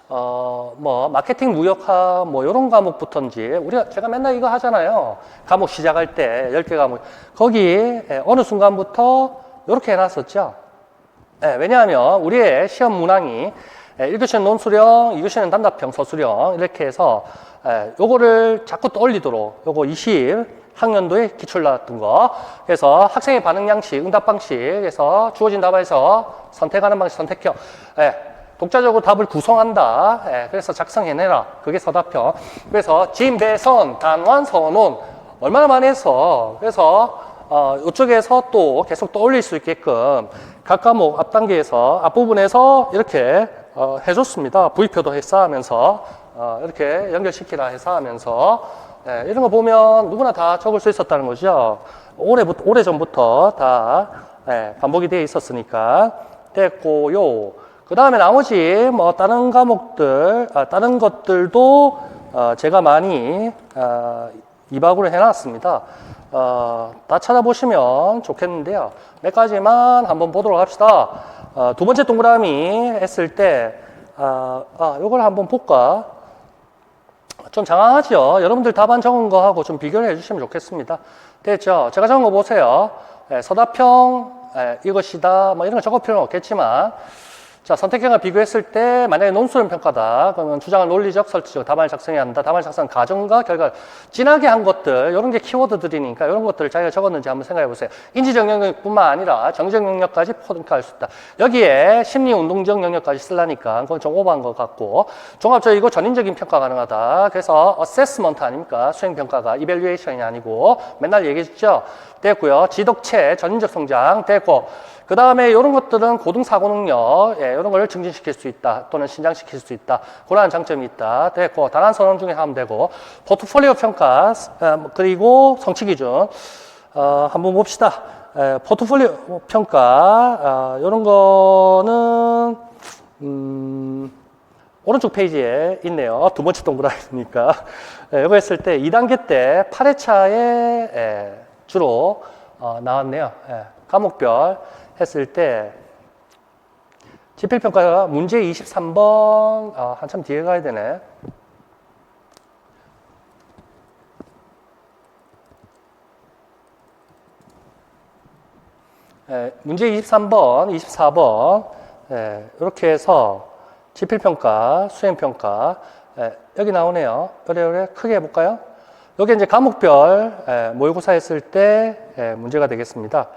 A: 뭐 마케팅 무역학 뭐 이런 과목부터인지 제가 맨날 이거 하잖아요. 과목 시작할 때 10개 과목 거기 어느 순간부터 이렇게 해놨었죠. 왜냐하면 우리의 시험 문항이 1교시는 논수령, 2교시는 단답형 서술형 이렇게 해서 요거를 자꾸 떠올리도록 요거 20학년도에 기출 나왔던 거 그래서 학생의 반응 양식, 응답 방식에서 주어진 답에서 선택하는 방식, 선택형 독자적으로 답을 구성한다. 그래서 작성해내라. 그게 서답형. 그래서 진배선, 단완, 선온 얼마나 많이 했어. 그래서 이쪽에서 또 계속 떠올릴 수 있게끔 각 과목 앞단계에서 앞부분에서 이렇게 해줬습니다. V표도 해서 하면서 이렇게 연결시키라 해서 하면서 이런 거 보면 누구나 다 적을 수 있었다는 거죠. 오래전부터 다 반복이 되어 있었으니까 됐고요. 그 다음에 나머지 뭐 다른 과목들, 다른 것들도 제가 많이 이박으로 해놨습니다. 다 찾아보시면 좋겠는데요. 몇 가지만 한번 보도록 합시다. 두 번째 동그라미 했을 때, 요걸 한번 볼까? 좀 장황하죠? 여러분들 답안 적은 거하고 좀 비교를 해주시면 좋겠습니다. 됐죠? 제가 적은 거 보세요. 서답형, 이것이다. 뭐 이런 거 적을 필요는 없겠지만, 자, 선택형과 비교했을 때 만약에 논술형 평가다. 그러면 주장을 논리적, 설득적, 답안을 작성해야 한다. 답안을 작성한 과정과 결과를 진하게 한 것들, 이런 게 키워드들이니까 이런 것들을 자기가 적었는지 한번 생각해 보세요. 인지적 영역뿐만 아니라 정적 영역까지 포함할 수 있다. 여기에 심리 운동적 영역까지 쓰려니까 그건 좀 오버한 것 같고 종합적이고 전인적인 평가 가능하다. 그래서 어세스먼트 아닙니까? 수행평가가 이밸류에이션이 아니고 맨날 얘기했죠. 됐고요. 지덕체, 전인적 성장 됐고 그 다음에 이런 것들은 고등사고 능력, 이런 걸 증진시킬 수 있다. 또는 신장시킬 수 있다. 그러한 장점이 있다. 됐고, 단한 선언 중에 하면 되고, 포트폴리오 평가, 그리고 성취 기준, 한번 봅시다. 포트폴리오 평가, 이런 거는, 오른쪽 페이지에 있네요. 두 번째 동그라미니까. 이거 했을 때 2단계 때 8회차에 주로 나왔네요. 과목별. 했을 때 지필평가가 문제 23번 한참 뒤에 가야 되네. 문제 23번, 24번 이렇게 해서 지필평가, 수행평가 여기 나오네요. 그래 크게 해볼까요? 여기 이제 과목별 모의고사 했을 때 문제가 되겠습니다.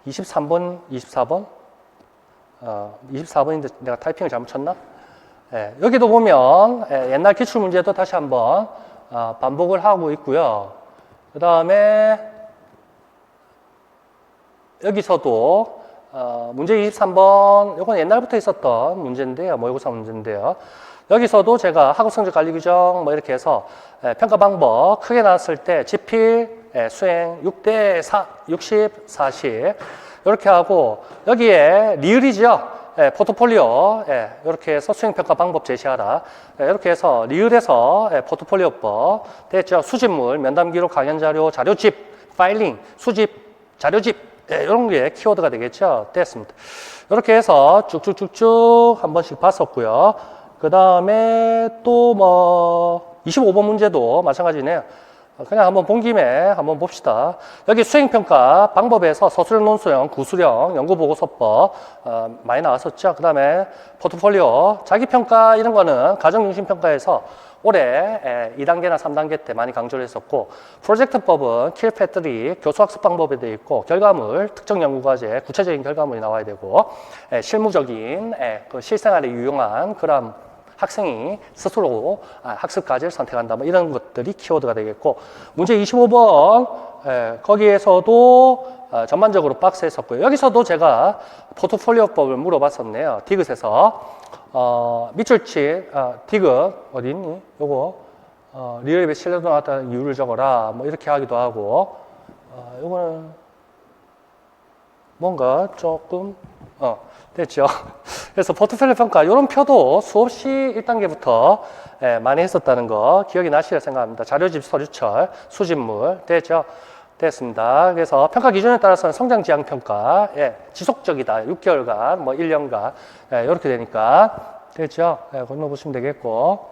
A: 23번, 24번? 24번인데 내가 타이핑을 잘못 쳤나? 여기도 보면 옛날 기출문제도 다시 한번 반복을 하고 있고요. 그 다음에 여기서도 문제 23번, 이건 옛날부터 있었던 문제인데요. 모의고사 문제인데요. 여기서도 제가 학업 성적 관리 규정 뭐 이렇게 해서 평가 방법 크게 나왔을 때 지필, 수행 6대 4, 60, 40 이렇게 하고 여기에 리을이죠. 포트폴리오 이렇게 해서 수행평가 방법 제시하라. 이렇게 해서 리을에서 포트폴리오법 됐죠. 수집물, 면담기록, 강연자료, 자료집, 파일링, 수집, 자료집 이런 게 키워드가 되겠죠. 됐습니다. 이렇게 해서 쭉쭉쭉쭉 한 번씩 봤었고요. 그 다음에 또 뭐 25번 문제도 마찬가지네요. 그냥 한번 본 김에 한번 봅시다. 여기 수행평가 방법에서 서술형, 논술형, 구술형, 연구보고서법 많이 나왔었죠. 그 다음에 포트폴리오, 자기평가 이런 거는 가정중심평가에서 올해 2단계나 3단계 때 많이 강조를 했었고 프로젝트법은 킬패들이 교수학습 방법에 되어 있고 결과물, 특정 연구과제, 구체적인 결과물이 나와야 되고 실무적인 그 실생활에 유용한 그런 학생이 스스로 학습 과제를 선택한다. 뭐 이런 것들이 키워드가 되겠고 문제 25번 거기에서도 전반적으로 박스했었고요. 여기서도 제가 포트폴리오법을 물어봤었네요. 디귿에서 밑줄치 디귿 어디 있니? 요거 리얼앱에 신뢰도 나왔다는 이유를 적어라. 뭐 이렇게 하기도 하고 요거는 뭔가 조금 됐죠. 그래서 포트폴리오 평가 이런 표도 수없이 1단계부터 많이 했었다는 거 기억이 나시리라 생각합니다. 자료집, 서류철, 수집물 됐죠. 됐습니다. 그래서 평가 기준에 따라서는 성장 지향 평가 지속적이다. 6개월간, 뭐 1년간 이렇게 되니까 됐죠. 건너보시면 되겠고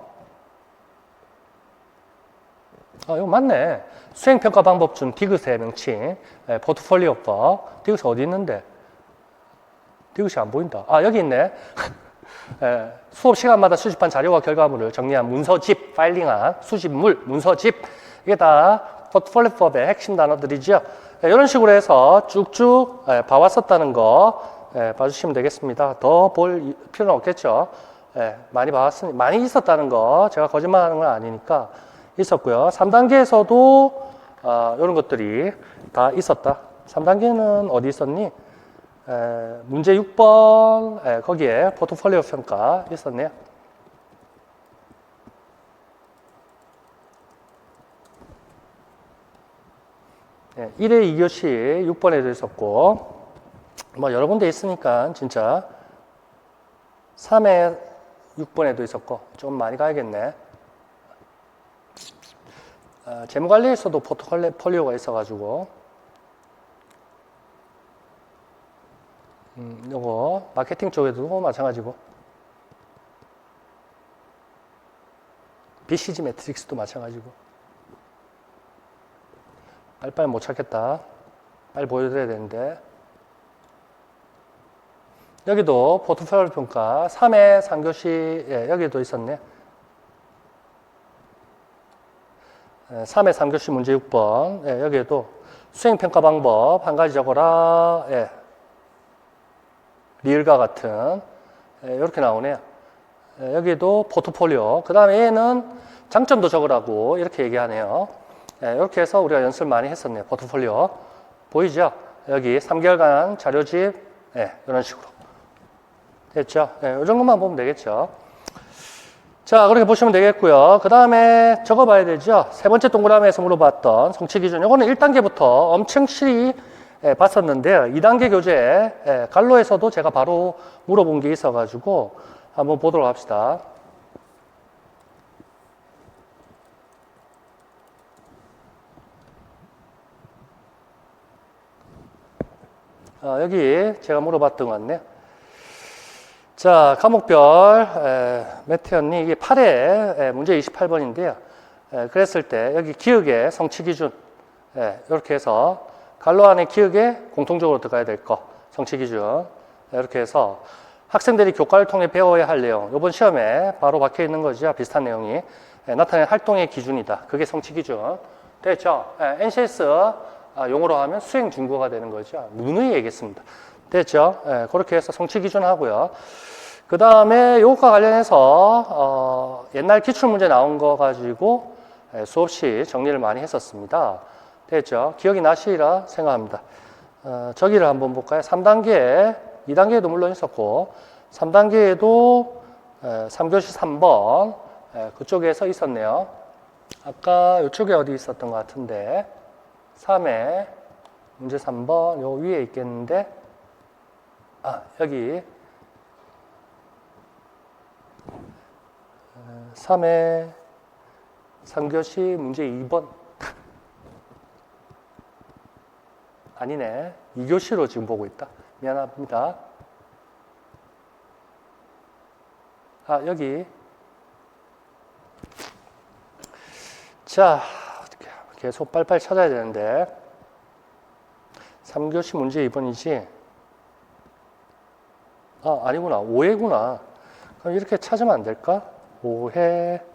A: 이거 맞네. 수행평가 방법 중 디귿의 명칭 포트폴리오법. 디귿이 어디 있는데? 디귿이 안 보인다. 여기 있네. 수업 시간마다 수집한 자료와 결과물을 정리한 문서집, 파일링한 수집물, 문서집. 이게 다 포트폴리오법의 핵심 단어들이죠. 이런 식으로 해서 쭉쭉 봐왔었다는 거 봐주시면 되겠습니다. 더 볼 필요는 없겠죠. 많이 봐왔으니 많이 있었다는 거 제가 거짓말하는 건 아니니까 있었고요. 3단계에서도 이런 것들이 다 있었다. 3단계는 어디 있었니? 문제 6번 거기에 포트폴리오 평가 있었네요. 1회 2교시 6번에도 있었고 뭐 여러 군데 있으니까 진짜 3회 6번에도 있었고 좀 많이 가야겠네. 재무관리에서도 포트폴리오가 있어가지고 요거 마케팅 쪽에도 마찬가지고 BCG 매트릭스도 마찬가지고 빨리빨리 못 찾겠다. 빨리 보여드려야 되는데 여기도 포트폴리오 평가 3회 3교시 여기도 있었네. 3회 3교시 문제 6번 여기에도 수행평가 방법 한 가지 적어라. 리을과 같은 이렇게 나오네요. 여기도 포트폴리오. 그 다음에 얘는 장점도 적으라고 이렇게 얘기하네요. 이렇게 해서 우리가 연습을 많이 했었네요. 포트폴리오. 보이죠? 여기 3개월간 자료집 이런 식으로. 됐죠? 이 정도만 보면 되겠죠. 자, 그렇게 보시면 되겠고요. 그 다음에 적어봐야 되죠. 세 번째 동그라미에서 물어봤던 성취 기준. 이거는 1단계부터 엄청 실히 봤었는데요. 2단계 교재 갈로에서도 제가 바로 물어본 게 있어가지고 한번 보도록 합시다. 여기 제가 물어봤던 것 같네요. 자, 과목별 매트였니? 이게 8회 문제 28번인데요. 그랬을 때 여기 기억의 성취 기준 이렇게 해서 갈로 안에 기억에 공통적으로 들어가야 될 거 성취 기준 이렇게 해서 학생들이 교과를 통해 배워야 할 내용 이번 시험에 바로 박혀 있는 거죠. 비슷한 내용이 나타낸 활동의 기준이다. 그게 성취 기준 됐죠? NCS 용어로 하면 수행 준거가 되는 거죠. 누누이 얘기했습니다. 됐죠? 그렇게 해서 성취 기준 하고요. 그 다음에 이것과 관련해서 옛날 기출문제 나온 거 가지고 수없이 정리를 많이 했었습니다. 됐죠? 기억이 나시리라 생각합니다. 저기를 한번 볼까요? 3단계, 2단계에도 물론 있었고 3단계에도 3교시 3번 그쪽에서 있었네요. 아까 이쪽에 어디 있었던 것 같은데 3에 문제 3번 요 위에 있겠는데 여기 3에 3교시 문제 2번 아니네 2교시로 지금 보고 있다. 미안합니다. 여기 자 계속 빨리빨리 찾아야 되는데 3교시 문제 2번이지 아니구나 5회구나. 그럼 이렇게 찾으면 안 될까? 5회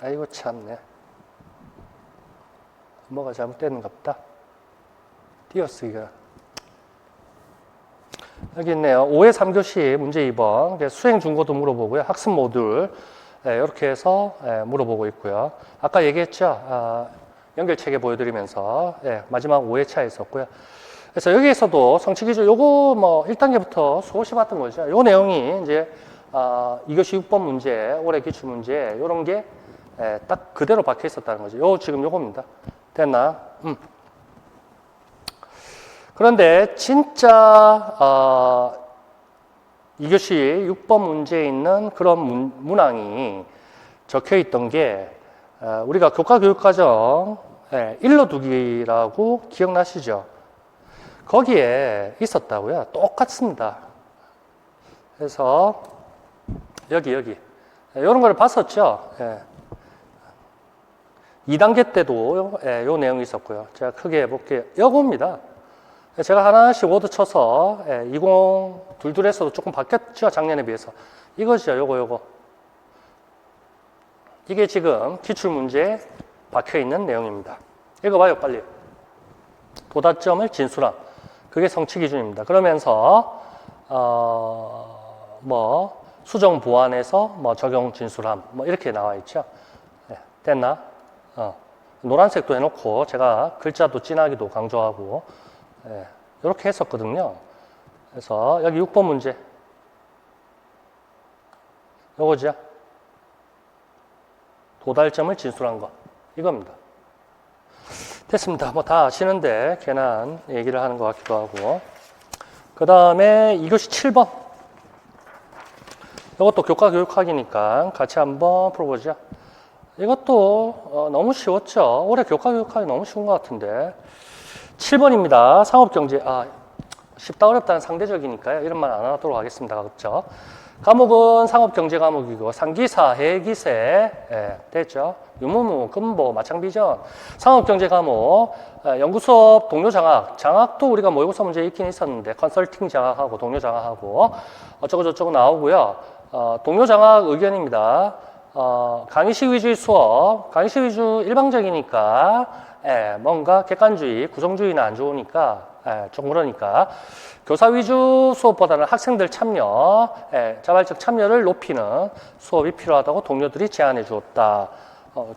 A: 아이고 참네 뭐가 잘못됐는가 보다. 띄어쓰기가 여기 있네요. 5회 3교시 문제 2번 수행 중고도 물어보고요. 학습 모듈 이렇게 해서 물어보고 있고요. 아까 얘기했죠. 연결체계 보여드리면서 마지막 5회차 있었고요. 그래서 여기에서도 성취 기준 요거 뭐 1단계부터 수없이 봤던 거죠. 요 내용이 이제 2교시 6번 문제, 올해 기출 문제 요런 게 딱 그대로 박혀 있었다는 거죠. 요 지금 요겁니다. 됐나? 그런데 진짜 2교시 6번 문제에 있는 그런 문항이 적혀 있던 게 우리가 교과교육과정 일로 두기라고 기억나시죠? 거기에 있었다고요. 똑같습니다. 그래서 여기 이런 걸 봤었죠. 2단계 때도 요 내용이 있었고요. 제가 크게 해볼게요. 요겁니다. 제가 하나씩 워드 쳐서 2022에서도 조금 바뀌었죠. 작년에 비해서. 이거죠. 요거. 이게 지금 기출문제에 박혀있는 내용입니다. 읽어봐요. 빨리. 도달점을 진술함. 그게 성취 기준입니다. 그러면서 수정 보완해서 적용 진술함. 이렇게 나와 있죠. 됐나? 노란색도 해놓고 제가 글자도 진하기도 강조하고 이렇게 했었거든요. 그래서 여기 6번 문제 요거죠. 도달점을 진술한 것 이겁니다. 됐습니다. 뭐 다 아시는데 괜한 얘기를 하는 것 같기도 하고 그 다음에 2교시 7번 이것도 교과교육학이니까 같이 한번 풀어보죠. 이것도 너무 쉬웠죠. 올해 교과교육학이 너무 쉬운 것 같은데 7번입니다. 상업경제 쉽다 어렵다는 상대적이니까요. 이런 말 안 하도록 하겠습니다. 그렇죠? 과목은 상업경제 과목이고 상기사, 해기세 됐죠? 유무무, 근보, 마창비전 상업경제 과목 연구수업, 동료 장학도 우리가 모의고사 문제에 있긴 있었는데 컨설팅 장학하고 동료 장학하고 어쩌고저쩌고 나오고요. 동료 장학 의견입니다. 강의식 위주의 수업, 강의식 위주 일방적이니까 뭔가 객관주의, 구성주의는 안 좋으니까 좀 그러니까 교사 위주 수업보다는 학생들 참여, 자발적 참여를 높이는 수업이 필요하다고 동료들이 제안해 주었다.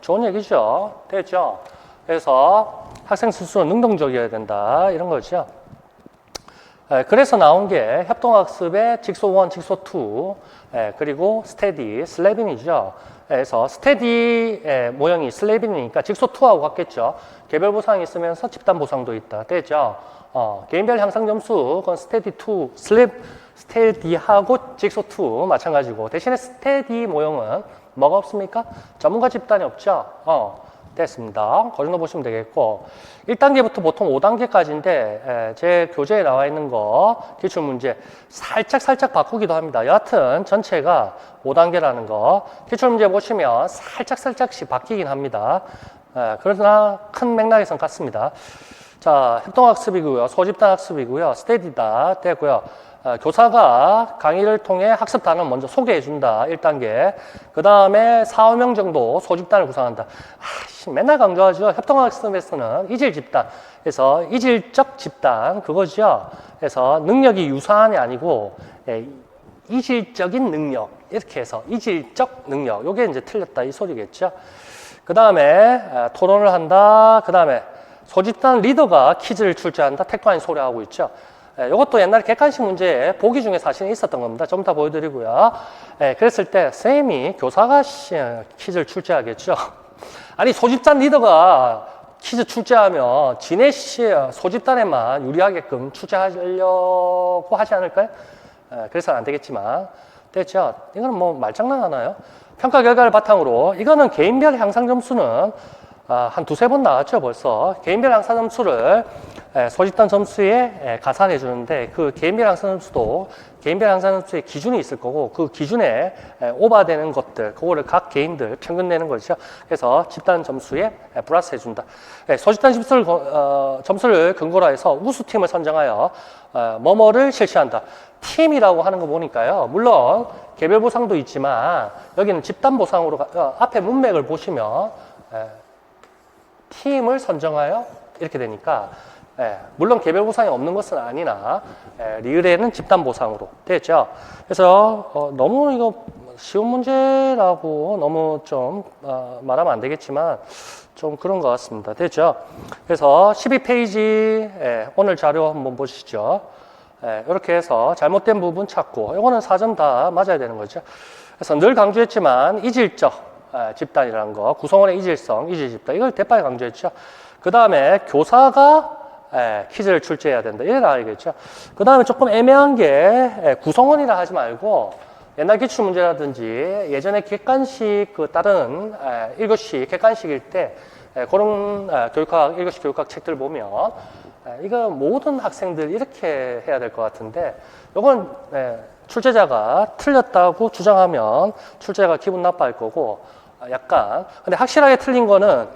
A: 좋은 얘기죠. 됐죠? 그래서 학생 스스로 능동적이어야 된다. 이런 거죠. 그래서 나온 게 협동학습의 직소 1, 직소 2, 그리고 스테디, 슬래빈이죠. 그래서 스테디 모형이 슬래빈이니까 직소 2하고 같겠죠. 개별 보상이 있으면서 집단 보상도 있다. 됐죠? 개인별 향상 점수, 그건 스테디 2, 스테디하고 직소 2 마찬가지고 대신에 스테디 모형은 뭐가 없습니까? 전문가 집단이 없죠. 됐습니다. 그 정도 보시면 되겠고 1단계부터 보통 5단계까지인데 제 교재에 나와 있는 거 기출문제 살짝 바꾸기도 합니다. 여하튼 전체가 5단계라는 거 기출문제 보시면 살짝씩 바뀌긴 합니다. 그러나 큰 맥락에선 같습니다. 자, 협동학습이고요. 소집단 학습이고요. 스테디다 되고요. 교사가 강의를 통해 학습 단원 먼저 소개해준다. 1단계. 그 다음에 4, 5명 정도 소집단을 구성한다. 맨날 강조하죠. 협동학습에서는 이질 집단. 그래서 이질적 집단 그거죠. 그래서 능력이 유사한이 아니고 이질적인 능력. 이렇게 해서 이질적 능력. 요게 이제 틀렸다 이 소리겠죠. 그 다음에 토론을 한다. 그 다음에 소집단 리더가 퀴즈를 출제한다. 택도 아닌 소리 하고 있죠. 이것도 옛날에 객관식 문제에 보기 중에 사실은 있었던 겁니다. 좀 이따 보여드리고요. 그랬을 때 쌤이 교사가 퀴즈를 출제하겠죠. 아니 소집단 리더가 퀴즈 출제하면 지네 소집단에만 유리하게끔 출제하려고 하지 않을까요? 그래서는 안 되겠지만 됐죠. 이거는 뭐 말장난 하나요? 평가 결과를 바탕으로 이거는 개인별 향상 점수는 한 두세 번 나왔죠 벌써. 개인별 향상 점수를 소집단 점수에 가산해 주는데 그 개인별 향상 점수도 개인별 향상 점수의 기준이 있을 거고 그 기준에 오버되는 것들 그거를 각 개인들 평균 내는 거죠. 그래서 집단 점수에 플러스 해준다. 소집단 점수를 근거로 해서 우수팀을 선정하여 뭐뭐를 실시한다. 팀이라고 하는 거 보니까요. 물론 개별 보상도 있지만 여기는 집단 보상으로 앞에 문맥을 보시면 팀을 선정하여 이렇게 되니까 물론 개별 보상이 없는 것은 아니나 리을에는 집단 보상으로 되죠. 그래서 너무 이거 쉬운 문제라고 너무 좀 말하면 안 되겠지만 좀 그런 것 같습니다. 됐죠? 그래서 12페이지 오늘 자료 한번 보시죠. 이렇게 해서 잘못된 부분 찾고 이거는 4점 다 맞아야 되는 거죠. 그래서 늘 강조했지만 이질적 집단이라는 거, 구성원의 이질성, 이질 집단 이걸 대파에 강조했죠. 그 다음에 교사가 퀴즈를 출제해야 된다. 이래 나와야겠죠. 그 다음에 조금 애매한 게 구성원이라 하지 말고 옛날 기출문제라든지 예전에 객관식 그 다른 1교시 객관식일 때 그런 교육학 1교시 교육학 책들 보면 이거 모든 학생들 이렇게 해야 될 것 같은데 이건 출제자가 틀렸다고 주장하면 출제자가 기분 나빠할 거고 약간 근데 확실하게 틀린 거는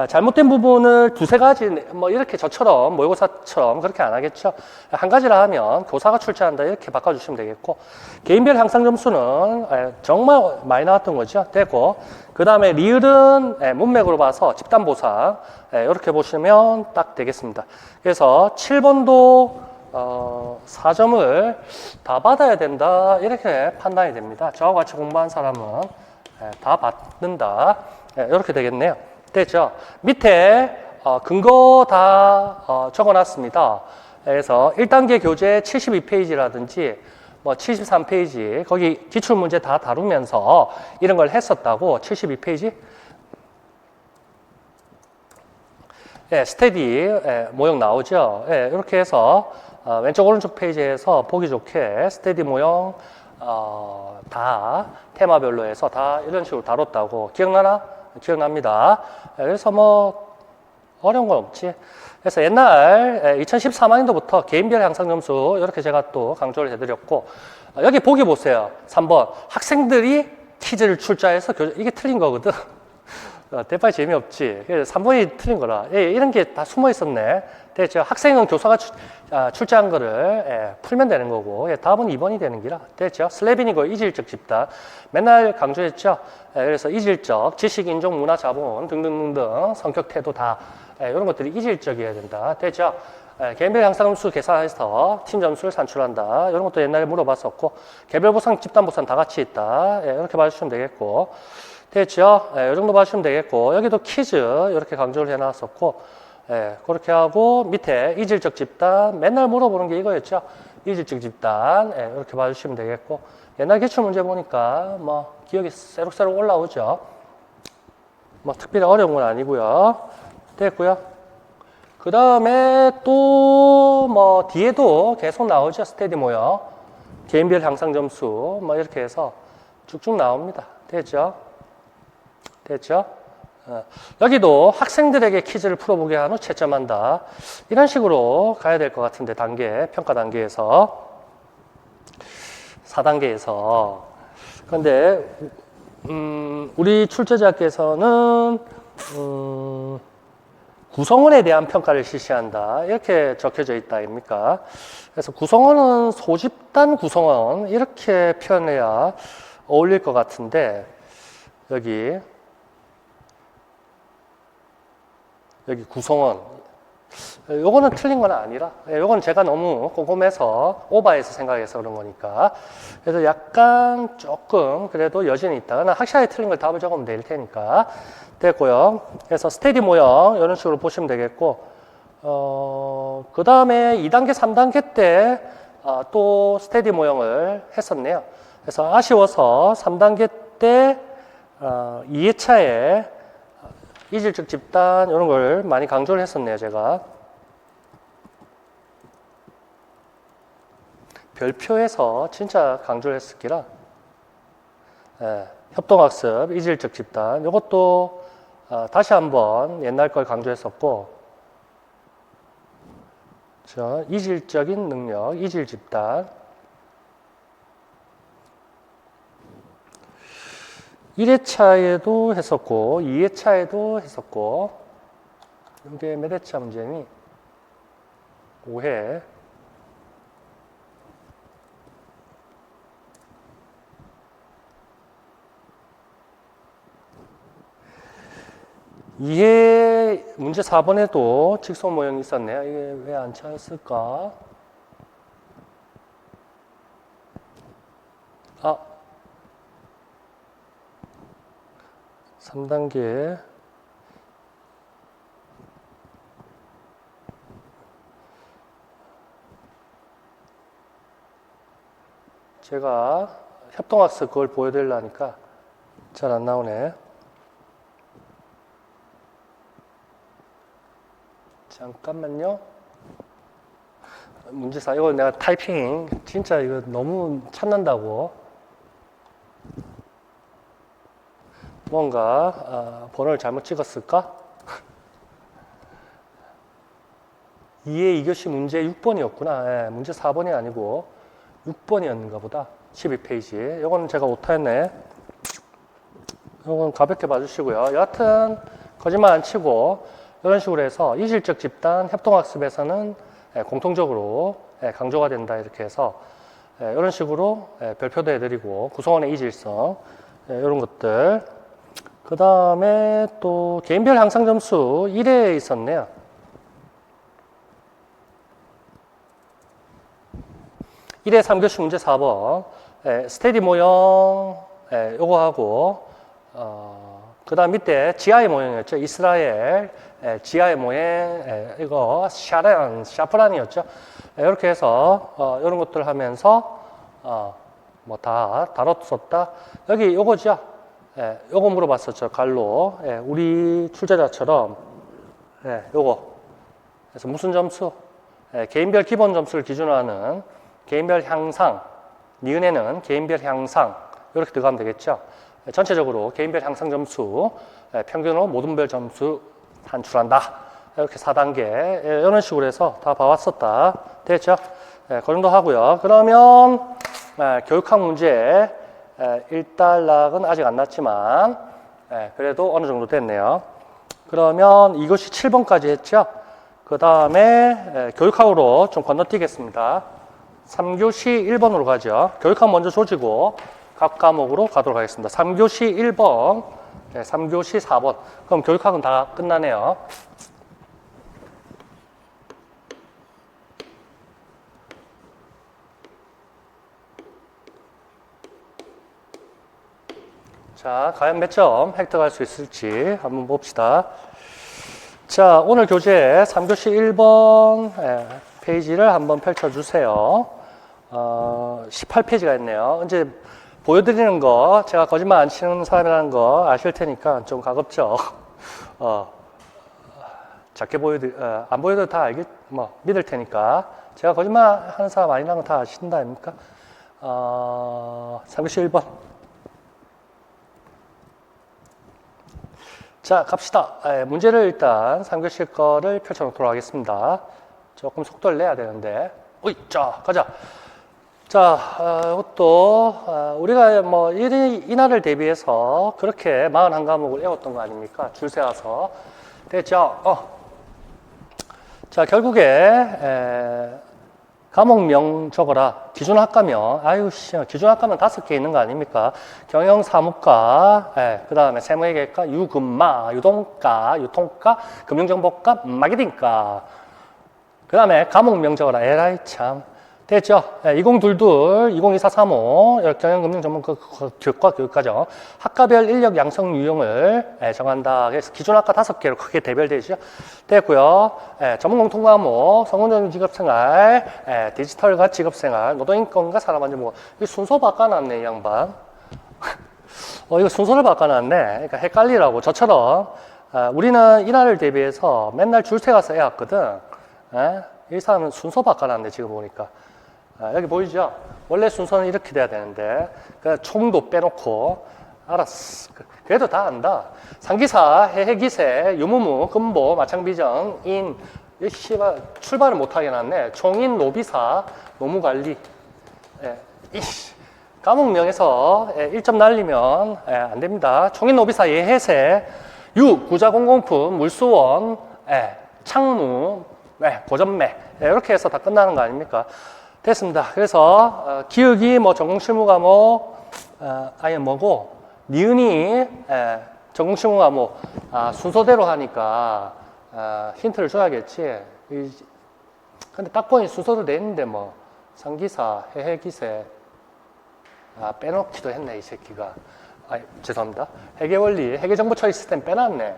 A: 잘못된 부분을 두세 가지 뭐 이렇게 저처럼 모의고사처럼 그렇게 안 하겠죠. 한 가지라 하면 교사가 출제한다 이렇게 바꿔주시면 되겠고 개인별 향상 점수는 정말 많이 나왔던 거죠. 되고 그 다음에 리을은 문맥으로 봐서 집단 보상 이렇게 보시면 딱 되겠습니다. 그래서 7번도 4점을 다 받아야 된다 이렇게 판단이 됩니다. 저하고 같이 공부한 사람은 다 받는다 이렇게 되겠네요. 됐죠? 밑에 근거 다 적어놨습니다. 그래서 1단계 교재 72페이지라든지 뭐 73페이지 거기 기출문제 다 다루면서 이런 걸 했었다고 72페이지 스테디 모형 나오죠. 이렇게 해서 왼쪽 오른쪽 페이지에서 보기 좋게 스테디 모형 다 테마별로 해서 다 이런 식으로 다뤘다고 기억나나? 기억납니다. 그래서 뭐 어려운 건 없지. 그래서 옛날 2014학년도부터 개인별 향상 점수 이렇게 제가 또 강조를 해드렸고 여기 보기 보세요. 3번 학생들이 퀴즈를 출제해서 이게 틀린 거거든. 대파이 재미없지. 그래서 3번이 틀린 거라. 이런 게 다 숨어 있었네. 됐죠? 학생은 교사가 출제한 거를 풀면 되는 거고 답은 2번이 되는 기라. 됐죠? 슬래빈이고 이질적 집단. 맨날 강조했죠? 그래서 이질적, 지식, 인종, 문화, 자본 등등등 성격, 태도 다 이런 것들이 이질적이어야 된다. 됐죠? 개인별 향상 점수 계산해서 팀 점수를 산출한다. 이런 것도 옛날에 물어봤었고 개별 보상, 집단 보상 다 같이 있다. 이렇게 봐주시면 되겠고 됐죠? 이 정도 봐주시면 되겠고 여기도 퀴즈 이렇게 강조를 해놨었고 그렇게 하고 밑에 이질적 집단 맨날 물어보는 게 이거였죠. 이질적 집단 이렇게 봐주시면 되겠고 옛날 기출 문제 보니까 뭐 기억이 새록새록 올라오죠. 뭐 특별히 어려운 건 아니고요. 됐고요. 그 다음에 또 뭐 뒤에도 계속 나오죠. 스테디 모형 개인별 향상 점수 뭐 이렇게 해서 쭉쭉 나옵니다. 됐죠? 됐죠? 여기도 학생들에게 퀴즈를 풀어보게 한 후 채점한다. 이런 식으로 가야 될 것 같은데 평가 단계에서 4단계에서 그런데 우리 출제자께서는 구성원에 대한 평가를 실시한다. 이렇게 적혀져 있다 아닙니까? 그래서 구성원은 소집단 구성원 이렇게 표현해야 어울릴 것 같은데 여기 구성원 요거는 틀린 건 아니라, 요건 제가 너무 꼼꼼해서 오버해서 생각해서 그런 거니까. 그래서 약간 조금 그래도 여진이 있다. 확실하게 틀린 걸 답을 적으면 될 테니까. 됐고요. 그래서 스테디 모형 이런 식으로 보시면 되겠고, 그 다음에 2단계, 3단계 때 또 스테디 모형을 했었네요. 그래서 아쉬워서 3단계 때 2회차에 이질적 집단 이런 걸 많이 강조를 했었네요, 제가. 별표에서 진짜 강조를 했었기라. 협동학습, 이질적 집단 이것도 다시 한번 옛날 걸 강조했었고, 이질적인 능력, 이질 집단. 1회차에도 했었고, 2회차에도 했었고, 이게 몇 회차 문제니? 5회. 이해 문제 4번에도 직선 모형이 있었네요. 이게 왜 안 찾았을까? 3단계. 제가 협동학습 그걸 보여드리려니까 잘 안 나오네. 잠깐만요. 문제사, 이거 내가 타이핑, 진짜 이거 너무 찾는다고. 뭔가, 번호를 잘못 찍었을까? 2의 2교시 문제 6번이었구나. 예, 문제 4번이 아니고 6번이었는가 보다. 12페이지. 이거는 제가 오타였네. 이건 가볍게 봐주시고요. 여하튼, 거짓말 안 치고, 이런 식으로 해서 이질적 집단 협동학습에서는 공통적으로 강조가 된다 이렇게 해서 이런 식으로 별표도 해드리고 구성원의 이질성 이런 것들. 그 다음에 또 개인별 향상 점수 1회에 있었네요. 1회 3교시 문제 4번 스테디 모형 요거 하고 그 다음 밑에 지하의 모형이었죠. 이스라엘 지하의 모형 이거 샤프란이었죠. 이렇게 해서 이런 것들 하면서 뭐 다 다뤘었다. 여기 요거죠. 요거 물어봤었죠. 갈로 우리 출제자처럼 요거 그래서 무슨 점수? 개인별 기본 점수를 기준으로 하는 개인별 향상, 니은에는 개인별 향상 이렇게 들어가면 되겠죠. 전체적으로 개인별 향상 점수, 평균으로 모든 별 점수 산출한다. 이렇게 4단계 이런 식으로 해서 다 봐왔었다. 됐죠? 그 정도 하고요. 그러면 교육학 문제 1단락은 아직 안 났지만 그래도 어느 정도 됐네요. 그러면 이것이 7번까지 했죠? 그 다음에 교육학으로 좀 건너뛰겠습니다. 3교시 1번으로 가죠. 교육학 먼저 조지고 각 과목으로 가도록 하겠습니다. 3교시 1번, 3교시 4번. 그럼 교육학은 다 끝나네요. 자, 과연 몇 점 획득할 수 있을지 한번 봅시다. 자, 오늘 교재 3교시 1번 페이지를 한번 펼쳐주세요. 18페이지가 있네요. 이제 보여드리는 거, 제가 거짓말 안 치는 사람이라는 거 아실 테니까 좀 가급적, 작게 안 보여도 다 믿을 테니까. 제가 거짓말 하는 사람 아니라는 거 다 아신다 아닙니까? 3교시 1번. 자, 갑시다. 문제를 일단 3교시 거를 펼쳐놓도록 하겠습니다. 조금 속도를 내야 되는데. 자, 가자. 자, 이것도, 우리가 뭐, 이날을 대비해서 그렇게 41과목을 외웠던 거 아닙니까? 줄 세워서. 됐죠? 자, 결국에, 과목명 적어라. 기준학과면, 아유, 씨, 기준학과면 5개 있는 거 아닙니까? 경영, 사무과, 그 다음에 세무회계과, 유금마, 유동과, 유통과, 금융정보과, 마케팅과. 그 다음에 과목명 적어라. 에라이 참. 됐죠? 2022, 202435, 경영금융전문가 교육과정, 학과별 인력 양성 유형을 정한다. 그래서 기준학과 5개로 크게 대별되죠. 됐고요. 전문공통과목, 성운전 직업생활, 디지털과 직업생활, 노동인권과 산업안전보건. 이 순서 바꿔놨네, 이 양반. 이거 순서를 바꿔놨네. 그러니까 헷갈리라고. 저처럼 우리는 이날을 대비해서 맨날 줄 세가서 해왔거든. 이 사람은 순서 바꿔놨네, 지금 보니까. 여기 보이죠? 원래 순서는 이렇게 돼야 되는데, 총도 빼놓고, 알았어. 그래도 다 안다. 상기사, 해기세, 유무무, 근보, 마창비정, 인, 출발을 못하게 해놨네. 총인, 노비사, 노무관리. 과목명에서 1점 날리면 안 됩니다. 총인, 노비사, 예해세, 유, 구자공공품, 물수원, 창무, 고전매. 이렇게 해서 다 끝나는 거 아닙니까? 됐습니다. 그래서 기억이 뭐 전공실무 과목 아예 뭐고 니은이 전공실무 과목 순서대로 하니까 힌트를 줘야겠지. 근데 딱 보니 순서도 돼 있는데 뭐 상기사, 해해기세 빼놓기도 했네 이 새끼가. 죄송합니다. 회계원리, 회계정보처리 시스템 빼놨네.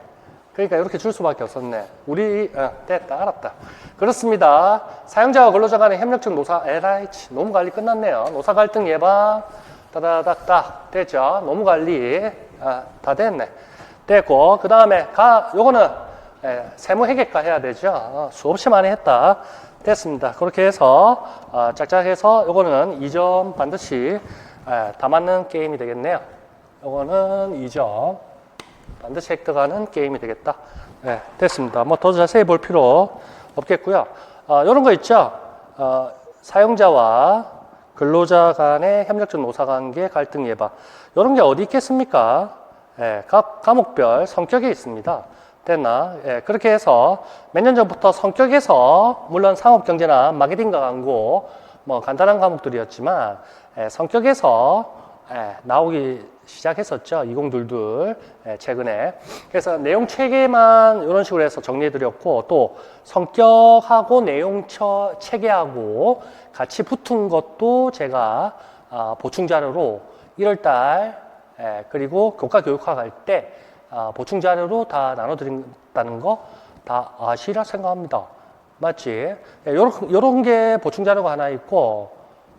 A: 그러니까 이렇게 줄 수밖에 없었네. 우리 됐다 알았다. 그렇습니다. 사용자와 근로자 간의 협력적 노사 LH 노무관리 끝났네요. 노사 갈등 예방 따다닥딱 됐죠. 노무관리 다 됐네. 됐고 그 다음에 요거는 세무회계과 해야 되죠. 수없이 많이 했다. 됐습니다. 그렇게 해서 짝짝해서 요거는 2점 반드시 다 맞는 게임이 되겠네요. 요거는 2점 반드시 획득하는 게임이 되겠다. 네, 됐습니다. 뭐 더 자세히 볼 필요 없겠고요. 이런 거 있죠. 사용자와 근로자 간의 협력적 노사관계 갈등 예방. 이런 게 어디 있겠습니까? 각 과목별 성격에 있습니다. 됐나? 그렇게 해서 몇 년 전부터 성격에서 물론 상업경제나 마케팅과 광고 뭐 간단한 과목들이었지만 성격에서 나오기 시작했었죠. 2022 최근에. 그래서 내용 체계만 이런 식으로 해서 정리해드렸고 또 성격하고 내용 체계하고 같이 붙은 것도 제가 보충 자료로 1월달 그리고 교과 교육화 갈 때 보충 자료로 다 나눠드린다는 거 다 아시라 생각합니다. 맞지? 요런 게 보충 자료가 하나 있고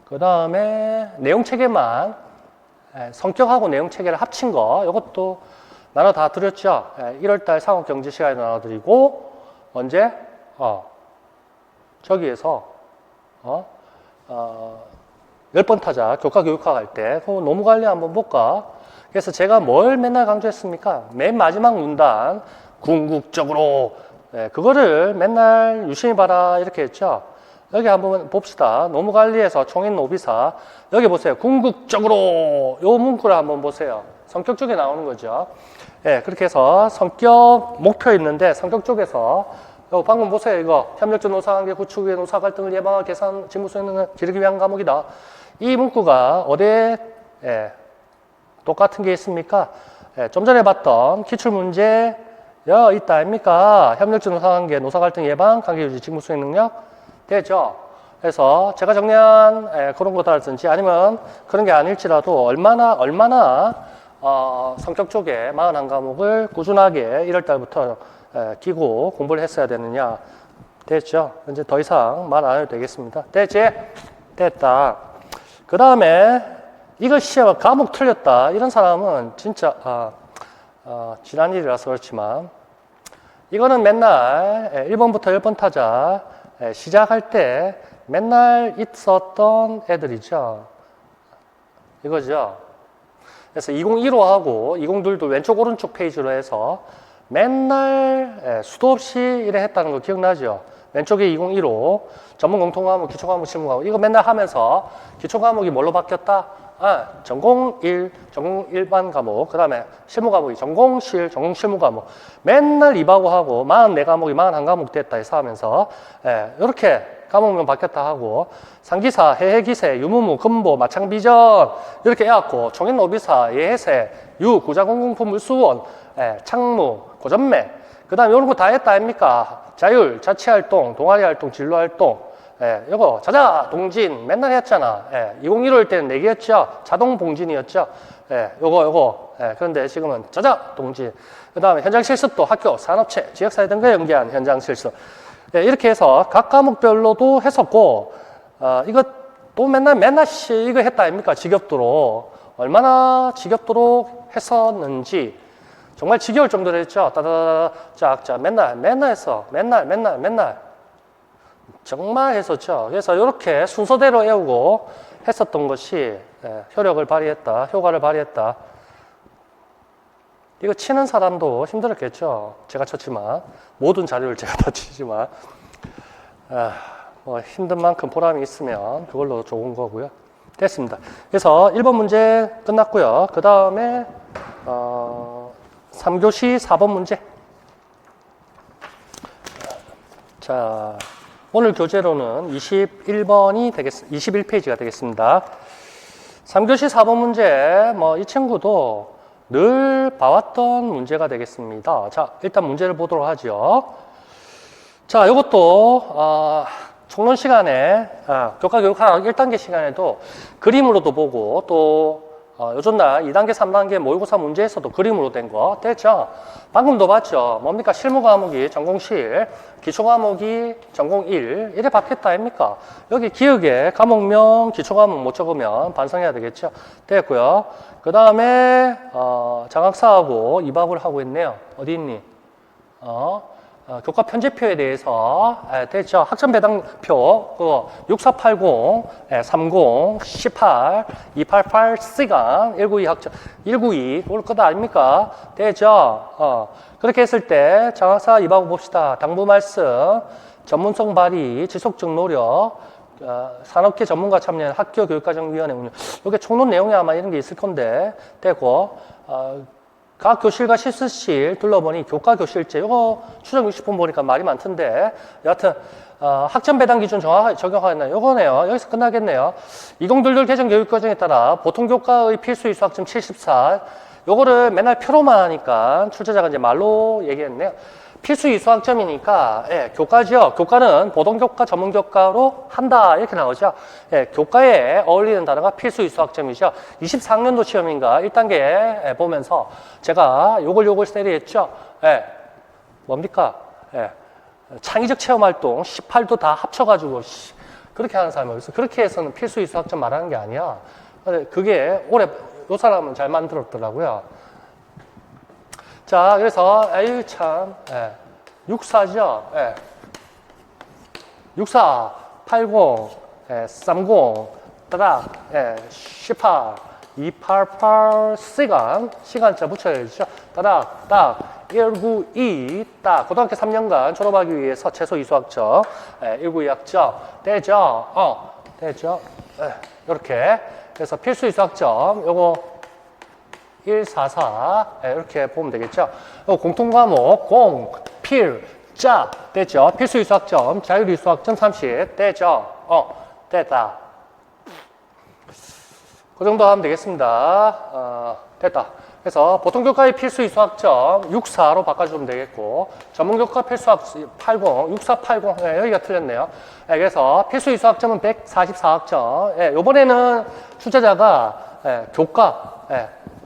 A: 그 다음에 내용 체계만 성격하고 내용 체계를 합친 거 이것도 나눠 다 드렸죠. 1월달 상업경제 시간에 나눠드리고 언제? 저기에서 10번 타자 교과 교육화 갈 때 그 노무관리 한번 볼까? 그래서 제가 뭘 맨날 강조했습니까? 맨 마지막 문단 궁극적으로 그거를 맨날 유심히 봐라 이렇게 했죠. 여기 한번 봅시다. 노무관리에서 총인 노비사 여기 보세요. 궁극적으로 요 문구를 한번 보세요. 성격 쪽에 나오는 거죠. 그렇게 해서 성격 목표 있는데 성격 쪽에서 방금 보세요. 이거 협력적 노사관계 구축 위해 노사 갈등을 예방하고 개선 직무 수행을 기르기 위한 과목이다. 이 문구가 어디에 똑같은 게 있습니까? 좀 전에 봤던 기출문제 있다 아닙니까? 협력적 노사관계 노사 갈등 예방 관계 유지 직무 수행 능력 되죠. 그래서 제가 정리한 그런 거다든지 아니면 그런 게 아닐지라도 얼마나 성격 쪽에 41과목을 꾸준하게 1월달부터 끼고 공부를 했어야 되느냐. 됐죠. 이제 더 이상 말 안 해도 되겠습니다. 됐지? 됐다. 그 다음에 이거 시험 과목 틀렸다. 이런 사람은 진짜 지난 일이라서 그렇지만 이거는 맨날 1번부터 10번 타자 시작할 때 맨날 있었던 애들이죠. 이거죠. 그래서 2015하고 2022도 왼쪽 오른쪽 페이지로 해서 맨날 수도 없이 이래 했다는 거 기억나죠? 왼쪽에 2015 전문 공통과목, 기초과목, 실무과목 이거 맨날 하면서 기초과목이 뭘로 바뀌었다? 전공 1, 전공 일반 과목, 그 다음에 실무 과목이 전공실, 전공 실무 과목. 맨날 2하고 하고 44과목이 41과목 됐다 해서 하면서 이렇게 과목명 바뀌었다 하고 상기사, 해해기세, 유무무, 금보, 마창비전 이렇게 해갖고 총인노비사, 예해세, 유, 구자공공품, 물수원, 창무, 고전매 그 다음에 이런 거 다 했다 아닙니까? 자율, 자치활동, 동아리활동, 진로활동 요거 자자, 동진 맨날 했잖아. 2015일 때는 4개였죠. 자동봉진이었죠. 요거 그런데 지금은 자자, 동진 그 다음에 현장 실습도 학교, 산업체, 지역사회 등과 연계한 현장 실습 이렇게 해서 각 과목별로도 했었고 이거 또 맨날 이거 했다 아닙니까? 지겹도록 얼마나 지겹도록 했었는지 정말 지겨울 정도로 했죠. 따다다다 짝짝 맨날 했어. 맨날 정말 했었죠. 그래서 이렇게 순서대로 외우고 했었던 것이 효력을 발휘했다, 효과를 발휘했다. 이거 치는 사람도 힘들었겠죠. 제가 쳤지만 모든 자료를 제가 다 치지만 뭐 힘든 만큼 보람이 있으면 그걸로 좋은 거고요. 됐습니다. 그래서 1번 문제 끝났고요. 그 다음에 3교시 4번 문제. 자, 오늘 교재로는 21번이 되겠습니다. 21페이지가 되겠습니다. 3교시 4번 문제, 이 친구도 늘 봐왔던 문제가 되겠습니다. 자, 일단 문제를 보도록 하죠. 자, 이것도, 총론 시간에, 교과 교육학 1단계 시간에도 그림으로도 보고 또 요즘날 2단계, 3단계 모의고사 문제에서도 그림으로 된 거 됐죠? 방금도 봤죠? 뭡니까? 실무 과목이 전공실, 기초 과목이 전공 1 이래 바뀌었다 아닙니까? 여기 기억에 과목명, 기초 과목 못 적으면 반성해야 되겠죠? 됐고요. 그 다음에 장학사하고 입학을 하고 있네요. 어디 있니? 교과 편제표에 대해서 됐죠. 학점 배당표 그거 6480, 30, 18, 288 시간 192 학점 192 올 거다 아닙니까? 됐죠. 그렇게 했을 때 장학사 입학 봅시다. 당부 말씀, 전문성 발휘, 지속적 노력, 산업계 전문가 참여한 학교 교육과정위원회 운영. 이게 총론 내용이 아마 이런 게 있을 건데 되고 각 교실과 실습실 둘러보니 교과 교실제 이거 추정 60분 보니까 말이 많던데 여하튼 학점 배당 기준 정확하게 적용하겠나요? 요거네요. 여기서 끝나겠네요. 2022 개정 교육과정에 따라 보통 교과의 필수 이수 학점 74 요거를 맨날 표로만 하니까 출제자가 이제 말로 얘기했네요. 필수 이수 학점이니까 교과죠. 교과는 보통교과, 전문교과로 한다 이렇게 나오죠. 교과에 어울리는 단어가 필수 이수 학점이죠. 24학년도 시험인가 1단계 보면서 제가 요걸 세리했죠. 뭡니까? 창의적 체험활동 18도 다 합쳐가지고 그렇게 하는 사람이 어딨어. 그렇게 해서는 필수 이수 학점 말하는 게 아니야. 그게 올해 요 사람은 잘 만들었더라고요. 자, 그래서 아유 참 64죠. 64, 80, 30, 따닥, 18, 288 시간자 붙여야죠. 따닥, 딱 192, 딱 고등학교 3년간 졸업하기 위해서 최소 이수학점 192 학점 되죠. 되죠. 이렇게 그래서 필수 이수학점 요거 144 이렇게 보면 되겠죠. 공통과목 공, 필, 자 됐죠. 필수 이수학점, 자율 이수학점 30 됐죠. 됐다. 그 정도 하면 되겠습니다. 됐다. 그래서 보통교과의 필수 이수학점 64로 바꿔주면 되겠고 전문교과 필수 학점 80, 6480 여기가 틀렸네요. 그래서 필수 이수학점은 144학점. 요번에는 출제자가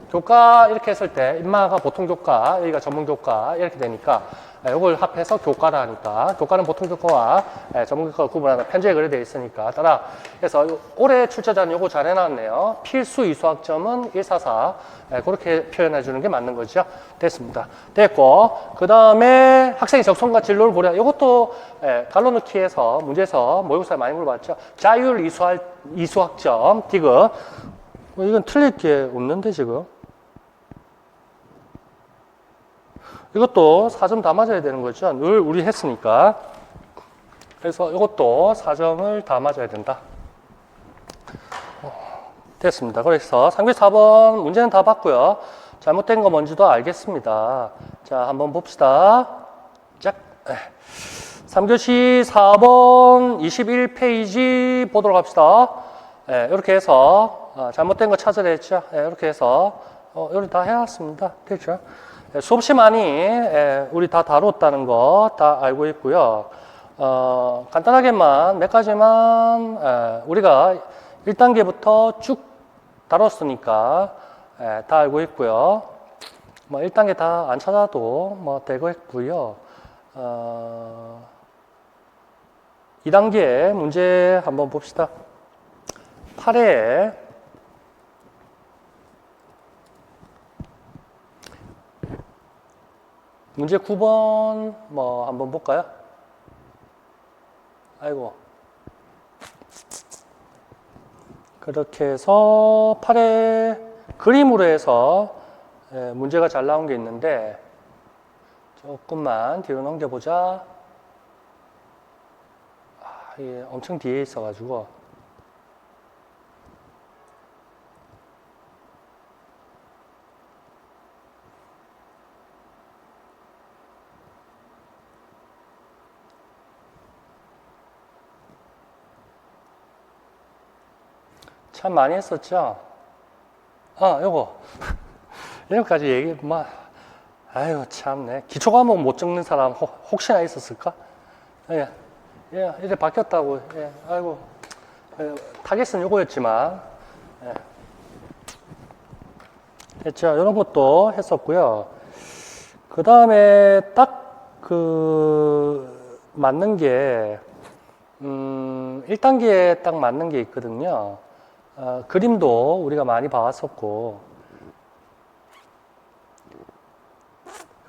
A: 교과 이렇게 했을 때 인마가 보통교과, 여기가 전문교과 이렇게 되니까 이걸 합해서 교과라 하니까 교과는 보통교과와 전문교과가 구분하는 편제에 그래 되어 있으니까 따라 그래서 올해 출제자는 요거 잘 해놨네요. 필수 이수학점은 144 그렇게 표현해 주는 게 맞는 거죠. 됐습니다. 됐고 그 다음에 학생의 적성과 진로를 고려 이것도 갈로넣기에서 문제에서 모의고사에 많이 물어봤죠. 자율 이수학점 디귿 이건 틀릴 게 없는데 지금 이것도 4점 다 맞아야 되는 거죠. 늘 우리 했으니까. 그래서 이것도 4점을 다 맞아야 된다. 됐습니다. 그래서 3교시 4번 문제는 다 봤고요. 잘못된 거 뭔지도 알겠습니다. 자, 한번 봅시다. 짝. 3교시 4번 21페이지 보도록 합시다. 예, 이렇게 해서 잘못된 거 찾으라 했죠. 예, 이렇게 해서 이렇게 다 해놨습니다. 됐죠? 예, 수업 시간이 우리 다 다뤘다는 거 다 알고 있고요. 간단하게만 몇 가지만 우리가 1단계부터 쭉 다뤘으니까 다 알고 있고요. 뭐 1단계 다 안 찾아도 뭐 되겠고요. 2단계 문제 한번 봅시다. 8회 문제 9번 뭐 한번 볼까요? 아이고. 그렇게 해서 8회 그림으로 해서 문제가 잘 나온 게 있는데 조금만 뒤로 넘겨보자. 이게 엄청 뒤에 있어가지고 참 많이 했었죠. 요거 여기까지 얘기 아유 참네. 기초 과목 못 적는 사람 혹시나 있었을까? 예, 이제 바뀌었다고. 예, 아이고 타겟은 요거였지만 됐죠. 이런 것도 했었고요. 그 다음에 딱 맞는 게 1단계에 딱 맞는 게 있거든요. 그림도 우리가 많이 봐왔었고,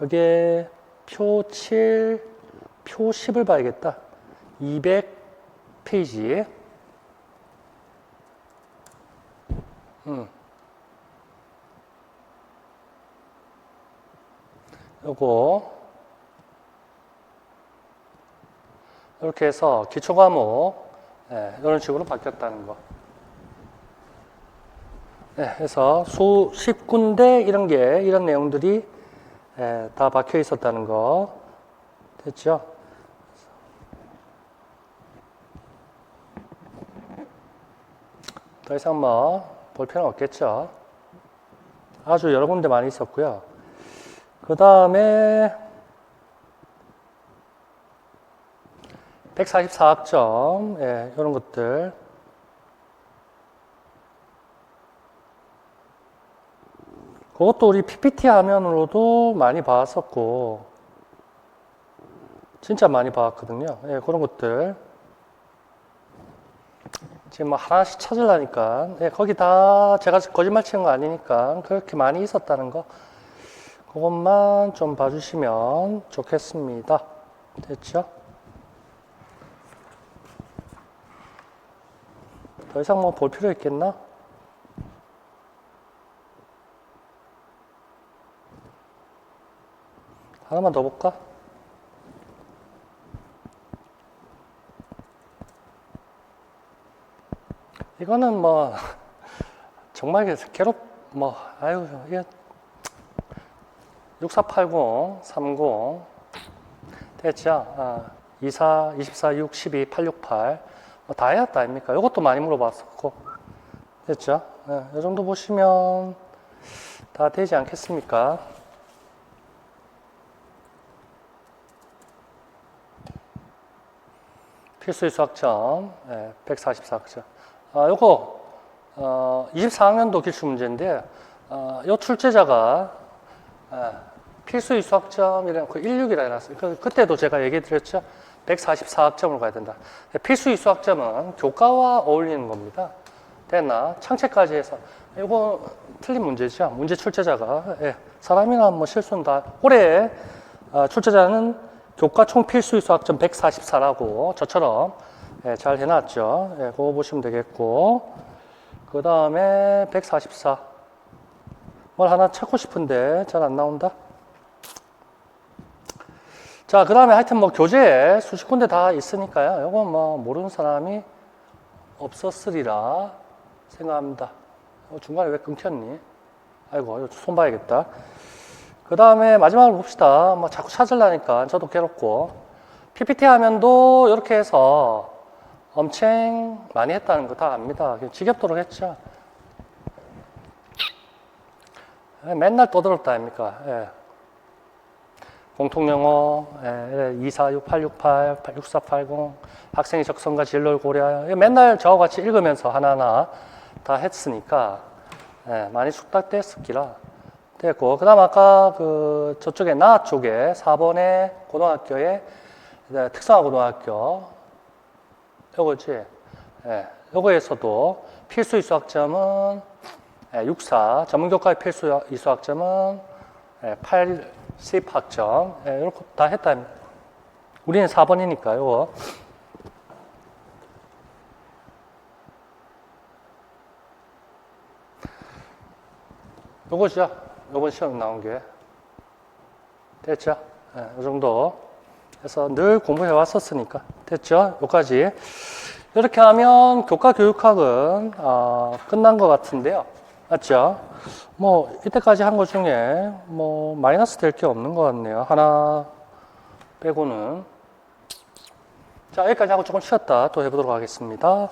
A: 여기에 표 7, 표 10을 봐야겠다. 200페이지. 요거 이렇게 해서 기초 과목 이런 식으로 바뀌었다는 거. 해서 수 10군데 이런 내용들이 다 박혀 있었다는 거. 됐죠? 더 이상 뭐 볼 필요는 없겠죠. 아주 여러 군데 많이 있었고요. 그 다음에 144학점 이런 것들. 그것도 우리 PPT 화면으로도 많이 봤었고 진짜 많이 봤거든요. 그런 것들 지금 뭐 하나씩 찾으려니까 거기 다 제가 거짓말 치는 거 아니니까 그렇게 많이 있었다는 거 그것만 좀 봐주시면 좋겠습니다. 됐죠? 더 이상 뭐 볼 필요 있겠나? 하나만 더 볼까? 이거는 뭐 정말 아유 이게 6480, 30 됐죠? 24, 24, 6, 12, 868 뭐 다 해왔다 아닙니까? 이것도 많이 물어봤었고 됐죠? 이 정도 보시면 다 되지 않겠습니까? 필수의 수학점 144학점. 요거 24학년도 기출문제인데 요 출제자가 필수의 수학점이라는 16이라 해놨어요. 그때도 제가 얘기 드렸죠. 144학점으로 가야 된다. 필수의 수학점은 교과와 어울리는 겁니다. 됐나? 창체까지 해서 이거 틀린 문제죠. 문제 출제자가 사람이나 뭐 실수는 다 올해 출제자는 교과 총 필수의 수학점 144라고 저처럼 잘 해놨죠. 그거 보시면 되겠고 그 다음에 144 뭘 하나 찾고 싶은데 잘 안 나온다. 자, 그 다음에 하여튼 뭐 교재에 수십 군데 다 있으니까요. 이건 뭐 모르는 사람이 없었으리라 생각합니다. 중간에 왜 끊겼니? 아이고, 손 봐야겠다. 그 다음에 마지막으로 봅시다. 뭐 자꾸 찾으려니까 저도 괴롭고 PPT 화면도 이렇게 해서 엄청 많이 했다는 거 다 압니다. 지겹도록 했죠. 맨날 떠들었다 아닙니까? 예. 공통영어, 246, 868, 6480, 학생의 적성과 진로를 고려하여 맨날 저와 같이 읽으면서 하나하나 다 했으니까 많이 숙달됐었기라 됐고, 그 다음 아까 저쪽에 나 쪽에 4번의 고등학교에 특성화 고등학교 요거지. 요거에서도 필수 이수학점은 64, 전문교과의 필수 이수학점은 80학점 이렇게 다 했다. 우리는 4번이니까요. 요거죠. 요번 시험 나온 게 됐죠. 이 정도 해서 늘 공부해 왔었으니까 됐죠. 여기까지. 이렇게 하면 교과 교육학은 끝난 것 같은데요. 맞죠? 뭐 이때까지 한 것 중에 뭐 마이너스 될 게 없는 것 같네요. 하나 빼고는. 자, 여기까지 하고 조금 쉬었다 또 해보도록 하겠습니다.